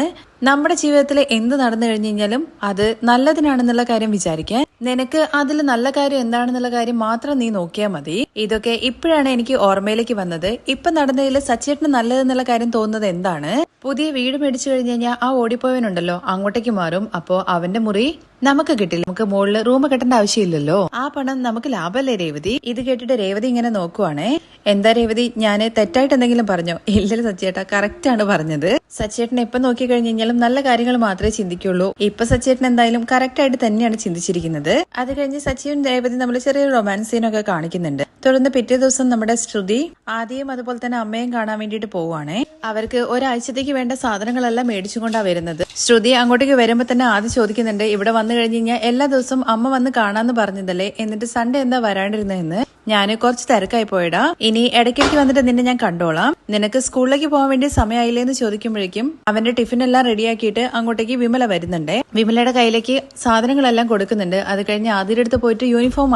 നമ്മുടെ ജീവിതത്തിൽ എന്ത് നടന്നു കഴിഞ്ഞു കഴിഞ്ഞാലും അത് നല്ലതിനാണെന്നുള്ള കാര്യം വിചാരിക്കാൻ. നിനക്ക് അതിൽ നല്ല കാര്യം എന്താണെന്നുള്ള കാര്യം മാത്രം നീ നോക്കിയാൽ മതി. ഇതൊക്കെ ഇപ്പോഴാണ് എനിക്ക് ഓർമ്മയിലേക്ക് വന്നത്. ഇപ്പൊ നടന്നതിൽ സച്ചേട്ടന് നല്ലതെന്നുള്ള കാര്യം തോന്നുന്നത് എന്താണ്? പുതിയ വീട് മേടിച്ചു കഴിഞ്ഞു കഴിഞ്ഞാൽ ആ ഓടിപ്പോയവനുണ്ടല്ലോ അങ്ങോട്ടേക്ക് മാറും. അപ്പോ അവന്റെ മുറി നമുക്ക് കിട്ടില്ല. നമുക്ക് മുകളിൽ റൂം കെട്ടേണ്ട ആവശ്യമില്ലല്ലോ. ആ പണം നമുക്ക് ലാഭമല്ലേ രേവതി? ഇത് കേട്ടിട്ട് രേവതി ഇങ്ങനെ നോക്കുവാണേ. എന്താ രേവതി, ഞാന് തെറ്റായിട്ട് എന്തെങ്കിലും പറഞ്ഞോ? ഇല്ലല്ലോ സച്ചേട്ടാ, കറക്റ്റ് ആണ് പറഞ്ഞത്. സച്ചേട്ടൻ എപ്പൊ നോക്കി കഴിഞ്ഞു കഴിഞ്ഞാലും നല്ല കാര്യങ്ങൾ മാത്രമേ ചിന്തിക്കുള്ളൂ. ഇപ്പൊ സച്ചേട്ടൻ എന്തായാലും കറക്റ്റ് ആയിട്ട് തന്നെയാണ് ചിന്തിച്ചിരിക്കുന്നത്. അത് കഴിഞ്ഞ് സച്ചിയും രേവതി നമ്മൾ ചെറിയൊരു റൊമാൻസ് സീനൊക്കെ കാണിക്കുന്നുണ്ട്. തുടർന്ന് പിറ്റേ ദിവസം നമ്മുടെ ശ്രുതി ആദ്യം അതുപോലെ തന്നെ അമ്മയും കാണാൻ വേണ്ടിയിട്ട് പോവുകയാണേ. അവർക്ക് ഒരാഴ്ചത്തേക്ക് വേണ്ട സാധനങ്ങളെല്ലാം മേടിച്ചുകൊണ്ടാ വരുന്നത്. ശ്രുതി അങ്ങോട്ടേക്ക് വരുമ്പോ തന്നെ ആദ്യം ചോദിക്കുന്നുണ്ട്, ഇവിടെ വന്നു കഴിഞ്ഞ് കഴിഞ്ഞാൽ എല്ലാ ദിവസവും അമ്മ വന്ന് കാണാന്ന് പറഞ്ഞതല്ലേ, എന്നിട്ട് സൺഡേ എന്താ വരാണ്ടിരുന്നതെന്ന്. ഞാന് കുറച്ച് തിരക്കായി പോയടാ, ഇനി ഇടയ്ക്കിടയ്ക്ക് വന്നിട്ട് നിന്നെ ഞാൻ കണ്ടോളാം. നിനക്ക് സ്കൂളിലേക്ക് പോകാൻ വേണ്ടി സമയമായില്ലേന്ന് ചോദിക്കുമ്പോഴേക്കും അവന്റെ ടിഫിൻ എല്ലാം റെഡിയാക്കിയിട്ട് അങ്ങോട്ടേക്ക് വിമല വരുന്നുണ്ട്. വിമലയുടെ കയ്യിലേക്ക് സാധനങ്ങളെല്ലാം കൊടുക്കുന്നുണ്ട്. അത് കഴിഞ്ഞ് ആദ്യയുടെ അടുത്ത് പോയിട്ട് യൂണിഫോം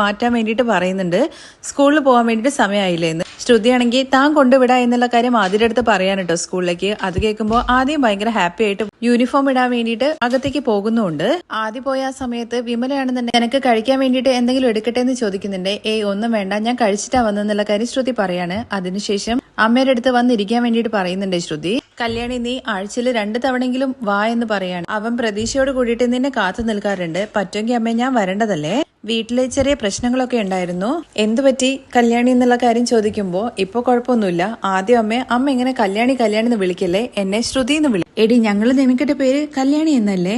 മാറ്റാൻ വേണ്ടിയിട്ട് പറയുന്നുണ്ട്, സ്കൂളിൽ പോകാൻ വേണ്ടിയിട്ട് സമയമായില്ലേന്ന്. ശ്രുതിയാണെങ്കിൽ താൻ കൊണ്ടുവിടാ എന്നുള്ള കാര്യം ആദ്യയുടെ അടുത്ത് പറയാൻ കേട്ടോ സ്കൂളിലേക്ക്. അത് കേൾക്കുമ്പോൾ ആദ്യം ഭയങ്കര ഹാപ്പി ആയിട്ട് യൂണിഫോം ഇടാൻ വേണ്ടിയിട്ട് അകത്തേക്ക് പോകുന്നുണ്ട്. ആദ്യം പോയ ആ സമയത്ത് വിമലയാണെന്നുണ്ടെങ്കിൽ എനിക്ക് കഴിക്കാൻ വേണ്ടിയിട്ട് എന്തെങ്കിലും എടുക്കട്ടെ എന്ന് ചോദിക്കുന്നുണ്ട്. ഒന്നും വേണ്ട, ഞാൻ കഴിച്ചിട്ടാ വന്നെന്നുള്ള കാര്യം ശ്രുതി പറയാണ്. അതിനുശേഷം അമ്മയുടെ അടുത്ത് വന്നിരിക്കാൻ വേണ്ടിയിട്ട് പറയുന്നുണ്ട് ശ്രുതി. കല്യാണി, നീ ആഴ്ചയിൽ 2 തവണെങ്കിലും വാ എന്ന് പറയാണ്. അവൻ പ്രതീക്ഷയോട് കൂടിയിട്ട് നിന്നെ കാത്തു നിൽക്കാറുണ്ട്. പറ്റുമെങ്കിൽ അമ്മ ഞാൻ വരേണ്ടതല്ലേ? വീട്ടിലെ ചെറിയ പ്രശ്നങ്ങളൊക്കെ ഉണ്ടായിരുന്നു. എന്തുപറ്റി കല്യാണി എന്നുള്ള കാര്യം ചോദിക്കുമ്പോ ഇപ്പൊ കുഴപ്പമൊന്നുമില്ല. ആദ്യം അമ്മ ഇങ്ങനെ കല്യാണി എന്ന് വിളിക്കല്ലേ, എന്നെ ശ്രുതി എന്ന് വിളി. എടി, ഞങ്ങള് നിനക്കിட்ட പേര് കല്യാണി എന്നല്ലേ?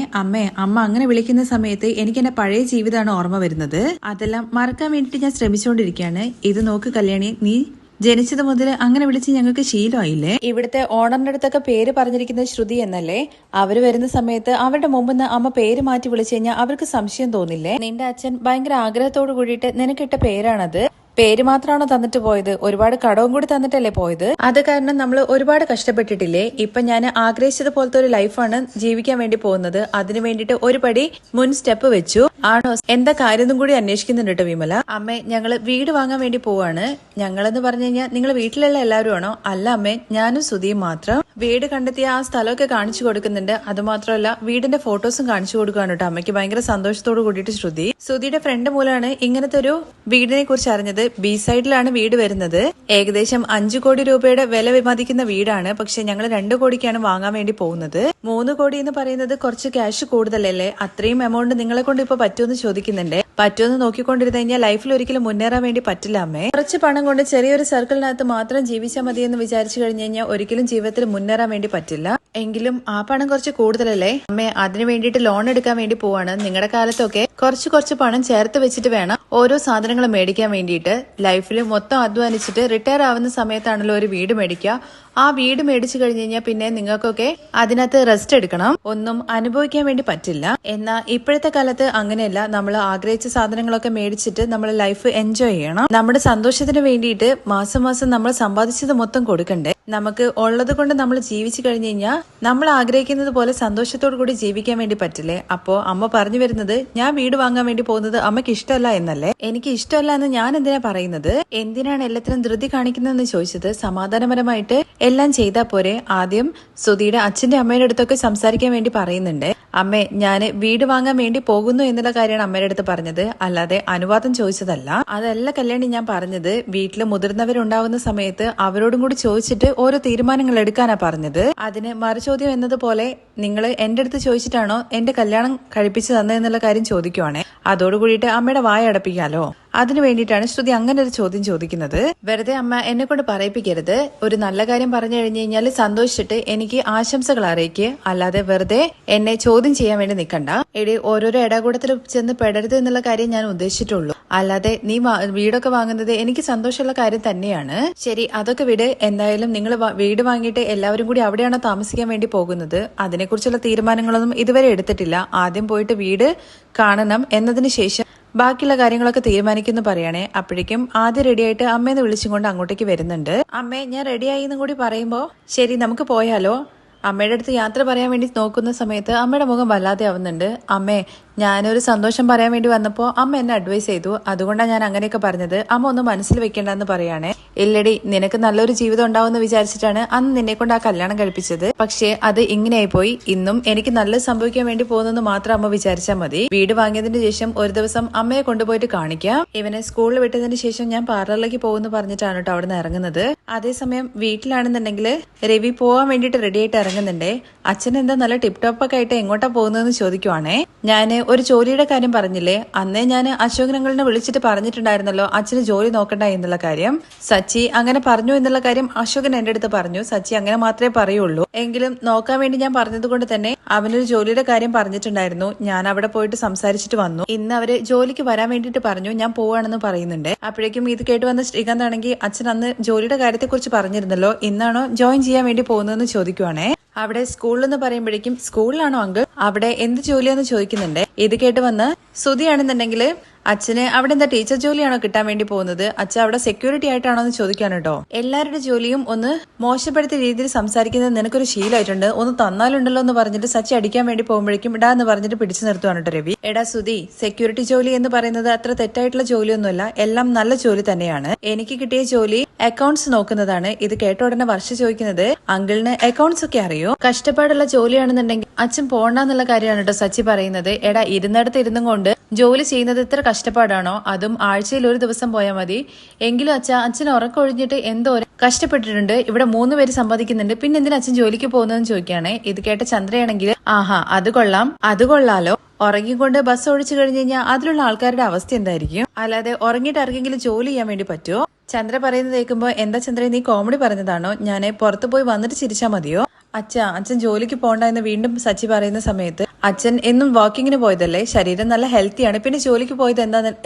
അമ്മ അങ്ങനെ വിളിക്കുന്ന സമയത്ത് എനിക്ക് എന്റെ പഴയ ജീവിതമാണ് ഓർമ്മ വരുന്നത്. അതെല്ലാം മറക്കാൻ വേണ്ടിട്ട് ഞാൻ ശ്രമിച്ചുകൊണ്ടിരിക്കുകയാണ്. ഇത് നോക്ക് കല്യാണി, നീ ജനിച്ചത് മുതൽ അങ്ങനെ വിളിച്ച് ഞങ്ങൾക്ക് ശീലമായില്ലേ? ഇവിടുത്തെ ഓണറിന്റെ അടുത്തൊക്കെ പേര് പറഞ്ഞിരിക്കുന്നത് ശ്രുതി എന്നല്ലേ? അവര് വരുന്ന സമയത്ത് അവരുടെ മുമ്പ് അമ്മ പേര് മാറ്റി വിളിച്ചു കഴിഞ്ഞാൽ അവർക്ക് സംശയം തോന്നില്ലേ? നിന്റെ അച്ഛൻ ഭയങ്കര ആഗ്രഹത്തോട് കൂടിയിട്ട് നിനക്കിട്ട പേരാണത്. പേര് മാത്രമാണോ തന്നിട്ട് പോയത്? ഒരുപാട് കടവും കൂടി തന്നിട്ടല്ലേ പോയത്. അത് കാരണം നമ്മൾ ഒരുപാട് കഷ്ടപ്പെട്ടിട്ടില്ലേ? ഇപ്പൊ ഞാൻ ആഗ്രഹിച്ചതുപോലത്തെ ഒരു ലൈഫാണ് ജീവിക്കാൻ വേണ്ടി പോകുന്നത്. അതിനു വേണ്ടിട്ട് ഒരു പടി മുൻ സ്റ്റെപ്പ് വെച്ചു. ആണോ? എന്താ കാര്യം കൂടി അന്വേഷിക്കുന്നുണ്ട് കേട്ടോ വിമല. അമ്മേ, ഞങ്ങള് വീട് വാങ്ങാൻ വേണ്ടി പോവാണ്. ഞങ്ങളെന്ന് പറഞ്ഞു കഴിഞ്ഞാൽ നിങ്ങൾ വീട്ടിലുള്ള എല്ലാവരും ആണോ? അല്ല അമ്മേ, ഞാനും സുധിയും മാത്രം. വീട് കണ്ടെത്തിയ ആ സ്ഥലമൊക്കെ കാണിച്ചു കൊടുക്കുന്നുണ്ട്. അതുമാത്രമല്ല വീടിന്റെ ഫോട്ടോസും കാണിച്ചു കൊടുക്കുകയാണ് കേട്ടോ അമ്മയ്ക്ക്. ഭയങ്കര സന്തോഷത്തോട് കൂടിയിട്ട് സുധിയുടെ ഫ്രണ്ട് മൂലമാണ് ഇങ്ങനത്തെ ഒരു വീടിനെ കുറിച്ച് അറിഞ്ഞത്. ബി സൈഡിലാണ് വീട് വരുന്നത്. ഏകദേശം 5 കോടി രൂപയുടെ വില മതിക്കുന്ന വീടാണ്. പക്ഷെ ഞങ്ങൾ 2 കോടിക്കാണ് വാങ്ങാൻ വേണ്ടി പോകുന്നത്. 3 കോടി എന്ന് പറയുന്നത് കുറച്ച് ക്യാഷ് കൂടുതലല്ലേ? അത്രയും എമൗണ്ട് നിങ്ങളെ കൊണ്ട് ഇപ്പൊ പറ്റുമെന്ന് ചോദിക്കുന്നുണ്ട്. പറ്റുമെന്ന് നോക്കിക്കൊണ്ടിരുന്നു കഴിഞ്ഞാൽ ലൈഫിൽ ഒരിക്കലും മുന്നേറാൻ വേണ്ടി പറ്റില്ല അമ്മേ. കുറച്ച് പണം കൊണ്ട് ചെറിയൊരു സർക്കിളിനകത്ത് മാത്രം ജീവിച്ചാൽ മതി എന്ന് വിചാരിച്ചു കഴിഞ്ഞു കഴിഞ്ഞാൽ ഒരിക്കലും ജീവിതത്തിൽ മുന്നേറാൻ വേണ്ടി പറ്റില്ല. എങ്കിലും ആ പണം കുറച്ച് കൂടുതലല്ലേ അമ്മേ. അതിന് വേണ്ടിയിട്ട് ലോൺ എടുക്കാൻ വേണ്ടി പോവാണ്. നിങ്ങളുടെ കാലത്തൊക്കെ കുറച്ച് പണം ചേർത്ത് വെച്ചിട്ട് വേണം ഓരോ സാധനങ്ങൾ മേടിക്കാൻ വേണ്ടിയിട്ട്. ലൈഫിൽ മൊത്തം അധ്വാനിച്ചിട്ട് റിട്ടയർ ആവുന്ന സമയത്താണല്ലോ ഒരു വീട് മേടിക്കുക. ആ വീട് മേടിച്ചു കഴിഞ്ഞു കഴിഞ്ഞാൽ പിന്നെ നിങ്ങൾക്കൊക്കെ അതിനകത്ത് റെസ്റ്റ് എടുക്കണം, ഒന്നും അനുഭവിക്കാൻ വേണ്ടി പറ്റില്ല. എന്നാൽ ഇപ്പോഴത്തെ കാലത്ത് അങ്ങനെയല്ല. നമ്മൾ ആഗ്രഹിച്ച സാധനങ്ങളൊക്കെ മേടിച്ചിട്ട് നമ്മൾ ലൈഫ് എൻജോയ് ചെയ്യണം. നമ്മുടെ സന്തോഷത്തിന് വേണ്ടിയിട്ട് മാസം നമ്മൾ സമ്പാദിച്ചത് മൊത്തം കൊടുക്കണ്ടേ. നമുക്ക് ഉള്ളത് കൊണ്ട് നമ്മൾ ജീവിച്ചു കഴിഞ്ഞു കഴിഞ്ഞാൽ നമ്മൾ ആഗ്രഹിക്കുന്നത് പോലെ സന്തോഷത്തോടു കൂടി ജീവിക്കാൻ വേണ്ടി പറ്റില്ലേ. അപ്പോ അമ്മ പറഞ്ഞു വരുന്നത് ഞാൻ വീട് വാങ്ങാൻ വേണ്ടി പോകുന്നത് അമ്മയ്ക്ക് ഇഷ്ടമല്ല എന്നല്ലേ. എനിക്ക് ഇഷ്ടമല്ല എന്ന് ഞാൻ എന്തിനാ പറയുന്നത്? എന്തിനാണ് എല്ലാത്തിനും ധൃതി കാണിക്കുന്നതെന്ന് ചോദിച്ചത്. സമാധാനപരമായിട്ട് എല്ലാം ചെയ്താൽ പോരെ. ആദ്യം സുധിയുടെ അച്ഛന്റെ അമ്മയുടെ അടുത്തൊക്കെ സംസാരിക്കാൻ വേണ്ടി പറയുന്നുണ്ട്. അമ്മേ, ഞാന് വീട് വാങ്ങാൻ വേണ്ടി പോകുന്നു എന്നുള്ള കാര്യമാണ് അമ്മയുടെ അടുത്ത് പറഞ്ഞത്, അല്ലാതെ അനുവാദം ചോദിച്ചതല്ല. അതല്ല കല്യാണി ഞാൻ പറഞ്ഞത്. വീട്ടില് മുതിർന്നവരുണ്ടാവുന്ന സമയത്ത് അവരോടും കൂടി ചോദിച്ചിട്ട് ഓരോ തീരുമാനങ്ങൾ എടുക്കാനാ പറഞ്ഞത്. അതിന് മറുചോദ്യം എന്നതുപോലെ നിങ്ങൾ എന്റെ അടുത്ത് ചോദിച്ചിട്ടാണോ എന്റെ കല്യാണം കഴിപ്പിച്ചു തന്നെന്നുള്ള കാര്യം ചോദിക്കുവാണേ. അതോടുകൂടിയിട്ട് അമ്മയുടെ വായ അടപ്പിക്കാലോ. അതിനു വേണ്ടിയിട്ടാണ് ശ്രുതി അങ്ങനെ ഒരു ചോദ്യം ചോദിക്കുന്നത്. വെറുതെ അമ്മ എന്നെ കൊണ്ട് പറയിപ്പിക്കരുത്. ഒരു നല്ല കാര്യം പറഞ്ഞു കഴിഞ്ഞു കഴിഞ്ഞാൽ സന്തോഷിച്ചിട്ട് എനിക്ക് ആശംസകൾ അറിയിക്കുക, അല്ലാതെ വെറുതെ എന്നെ ചോദ്യം ചെയ്യാൻ വേണ്ടി നിൽക്കണ്ട. എടി, ഓരോരോ ഇടകൂടത്തിൽ ചെന്ന് പെടരുത് എന്നുള്ള കാര്യം ഞാൻ ഉദ്ദേശിച്ചിട്ടുള്ളൂ. അല്ലാതെ നീ വീടൊക്കെ വാങ്ങുന്നത് എനിക്ക് സന്തോഷമുള്ള കാര്യം തന്നെയാണ്. ശരി, അതൊക്കെ വിട്. എന്തായാലും നിങ്ങൾ വീട് വാങ്ങിയിട്ട് എല്ലാവരും കൂടി അവിടെയാണോ താമസിക്കാൻ വേണ്ടി പോകുന്നത്? അതിനെക്കുറിച്ചുള്ള തീരുമാനങ്ങളൊന്നും ഇതുവരെ എടുത്തിട്ടില്ല. ആദ്യം പോയിട്ട് വീട് കാണണം, എന്നതിന് ശേഷം ബാക്കിയുള്ള കാര്യങ്ങളൊക്കെ തീരുമാനിക്കുന്നു പറയണേ. അപ്പോഴേക്കും ആദ്യം റെഡിയായിട്ട് അമ്മേന്ന് വിളിച്ചും കൊണ്ട് അങ്ങോട്ടേക്ക് വരുന്നുണ്ട്. അമ്മേ, ഞാൻ റെഡിയായി എന്നും കൂടി പറയുമ്പോ ശരി നമുക്ക് പോയാലോ. അമ്മയുടെ അടുത്ത് യാത്ര പറയാൻ വേണ്ടി നോക്കുന്ന സമയത്ത് അമ്മയുടെ മുഖം വല്ലാതെ ആവുന്നുണ്ട്. അമ്മേ, ഞാനൊരു സന്തോഷം പറയാൻ വേണ്ടി വന്നപ്പോ അമ്മ എന്നെ അഡ്വൈസ് ചെയ്തു, അതുകൊണ്ടാണ് ഞാൻ അങ്ങനെയൊക്കെ പറഞ്ഞത്. അമ്മ ഒന്ന് മനസ്സിൽ വെക്കേണ്ടെന്ന് പറയാണേ. ഇല്ലടി, നിനക്ക് നല്ലൊരു ജീവിതം ഉണ്ടാവുമെന്ന് വിചാരിച്ചിട്ടാണ് അന്ന് നിന്നെ കൊണ്ട് ആ കല്യാണം കഴിപ്പിച്ചത്. പക്ഷേ അത് ഇങ്ങനെയായി പോയി. ഇന്നും എനിക്ക് നല്ലത് സംഭവിക്കാൻ വേണ്ടി പോകുന്നെന്ന് മാത്രം അമ്മ വിചാരിച്ചാൽ മതി. വീട് വാങ്ങിയതിന് ശേഷം ഒരു ദിവസം അമ്മയെ കൊണ്ടുപോയിട്ട് കാണിക്കാം. ഇവനെ സ്കൂളിൽ വിട്ടതിന് ശേഷം ഞാൻ പാർലറിലേക്ക് പോകുന്നു പറഞ്ഞിട്ടാണ് കേട്ടോ അവിടെ നിന്ന് ഇറങ്ങുന്നത്. അതേസമയം വീട്ടിലാണെന്നുണ്ടെങ്കിൽ രവി പോവാൻ വേണ്ടിയിട്ട് റെഡിയായിട്ട് ഇറങ്ങുന്നുണ്ടേ. അച്ഛൻ എന്താ നല്ല ടിപ് ടോപ്പ് ഒക്കെ ആയിട്ട് എങ്ങോട്ടാ പോകുന്നതെന്ന് ചോദിക്കുവാണേ. ഞാന് ഒരു ജോലിയുടെ കാര്യം പറഞ്ഞില്ലേ, അന്നേ ഞാൻ അശോകനങ്ങളിനെ വിളിച്ചിട്ട് പറഞ്ഞിട്ടുണ്ടായിരുന്നല്ലോ അച്ഛന് ജോലി നോക്കണ്ട എന്നുള്ള കാര്യം. സച്ചി അങ്ങനെ പറഞ്ഞു എന്നുള്ള കാര്യം അശോകൻ എന്റെ അടുത്ത് പറഞ്ഞു. സച്ചി അങ്ങനെ മാത്രമേ പറയുള്ളൂ. എങ്കിലും നോക്കാൻ വേണ്ടി ഞാൻ പറഞ്ഞത് കൊണ്ട് തന്നെ അവനൊരു ജോലിയുടെ കാര്യം പറഞ്ഞിട്ടുണ്ടായിരുന്നു. ഞാൻ അവിടെ പോയിട്ട് സംസാരിച്ചിട്ട് വന്നു. ഇന്ന് അവര് ജോലിക്ക് വരാൻ വേണ്ടിയിട്ട് പറഞ്ഞു. ഞാൻ പോവാണെന്ന് പറയുന്നുണ്ട്. അപ്പോഴേക്കും ഇത് കേട്ട് വന്ന ശ്രീകാന്ത് ആണെങ്കിൽ അച്ഛൻ അന്ന് ജോലിയുടെ കാര്യത്തെ കുറിച്ച് പറഞ്ഞിരുന്നല്ലോ, ഇന്നാണോ ജോയിൻ ചെയ്യാൻ വേണ്ടി പോകുന്നതെന്ന് ചോദിക്കുവാണേ. അവിടെ സ്കൂളിലെന്ന് പറയുമ്പോഴേക്കും സ്കൂളിലാണോ അങ്കിൾ, അവിടെ എന്ത് ജോലിയാന്ന് ചോദിക്കുന്നുണ്ട്. ഇത് കേട്ട് വന്ന് സുധിയാണെന്നുണ്ടെങ്കിൽ അച്ഛന് അവിടെ എന്താ ടീച്ചർ ജോലിയാണോ കിട്ടാൻ വേണ്ടി പോകുന്നത്? അച്ഛൻ അവിടെ സെക്യൂരിറ്റി ആയിട്ടാണോ എന്ന് ചോദിക്കാൻ കേട്ടോ. എല്ലാവരുടെ ജോലിയും ഒന്ന് മോശപ്പെടുത്തിയ രീതിയിൽ സംസാരിക്കുന്നത് നിനക്കൊരു ശീലമായിട്ടുണ്ട്, ഒന്ന് തന്നാലുണ്ടല്ലോ എന്ന് പറഞ്ഞിട്ട് സച്ചി അടിക്കാൻ വേണ്ടി പോകുമ്പോഴേക്കും ഇടാ എന്ന് പറഞ്ഞിട്ട് പിടിച്ചു നിർത്തുവാണ് കേട്ടോ രവി. എടാ സുധി, സെക്യൂരിറ്റി ജോലി എന്ന് പറയുന്നത് അത്ര തെറ്റായിട്ടുള്ള ജോലിയൊന്നുമല്ല, എല്ലാം നല്ല ജോലി തന്നെയാണ്. എനിക്ക് കിട്ടിയ ജോലി അക്കൗണ്ട്സ് നോക്കുന്നതാണ്. ഇത് കേട്ട ഉടനെ വർഷ ചോദിക്കുന്നത്, അങ്കിളിന് അക്കൗണ്ട്സ് ഒക്കെ അറിയോ? കഷ്ടപ്പാടുള്ള ജോലിയാണെന്നുണ്ടെങ്കിൽ അച്ഛൻ പോണ്ടെന്നുള്ള കാര്യമാണ് കേട്ടോ സച്ചി പറയുന്നത്. എടാ, ഇരുന്നിടത്ത് ഇരുന്നും കൊണ്ട് ജോലി ചെയ്യുന്നത് ഇത്ര കഷ്ടപ്പാടാണോ? അതും ആഴ്ചയിൽ ഒരു ദിവസം പോയാൽ മതി. എങ്കിലും അച്ഛൻ ഉറക്കൊഴിഞ്ഞിട്ട് എന്തോരം കഷ്ടപ്പെട്ടിട്ടുണ്ട്. ഇവിടെ 3 പേര് സമ്പാദിക്കുന്നുണ്ട്, പിന്നെ എന്തിനാ അച്ഛൻ ജോലിക്ക് പോകുന്നതെന്ന് ചോദിക്കുകയാണ്. ഇത് കേട്ട ചന്ദ്രയാണെങ്കിൽ ആഹാ അത് കൊള്ളാലോ. ഉറങ്ങിക്കൊണ്ട് ബസ് ഓടിച്ചു കഴിഞ്ഞു കഴിഞ്ഞാൽ അതിലുള്ള ആൾക്കാരുടെ അവസ്ഥ എന്തായിരിക്കും? അല്ലാതെ ഉറങ്ങിയിട്ട് ആർക്കെങ്കിലും ജോലി ചെയ്യാൻ വേണ്ടി പറ്റുമോ? ചന്ദ്ര പറയുന്നത് കേൾക്കുമ്പോ എന്താ ചന്ദ്ര, നീ കോമഡി പറഞ്ഞതാണോ? ഞാൻ പുറത്തു പോയി വന്നിട്ട് ചിരിച്ചാൽ മതിയോ? അച്ഛൻ ജോലിക്ക് പോണ്ട എന്ന് വീണ്ടും സച്ചി പറയുന്ന സമയത്ത് അച്ഛൻ എന്നും വാക്കിങ്ങിന് പോയതല്ലേ, ശരീരം നല്ല ഹെൽത്തിയാണ്, പിന്നെ ജോലിക്ക് പോയത്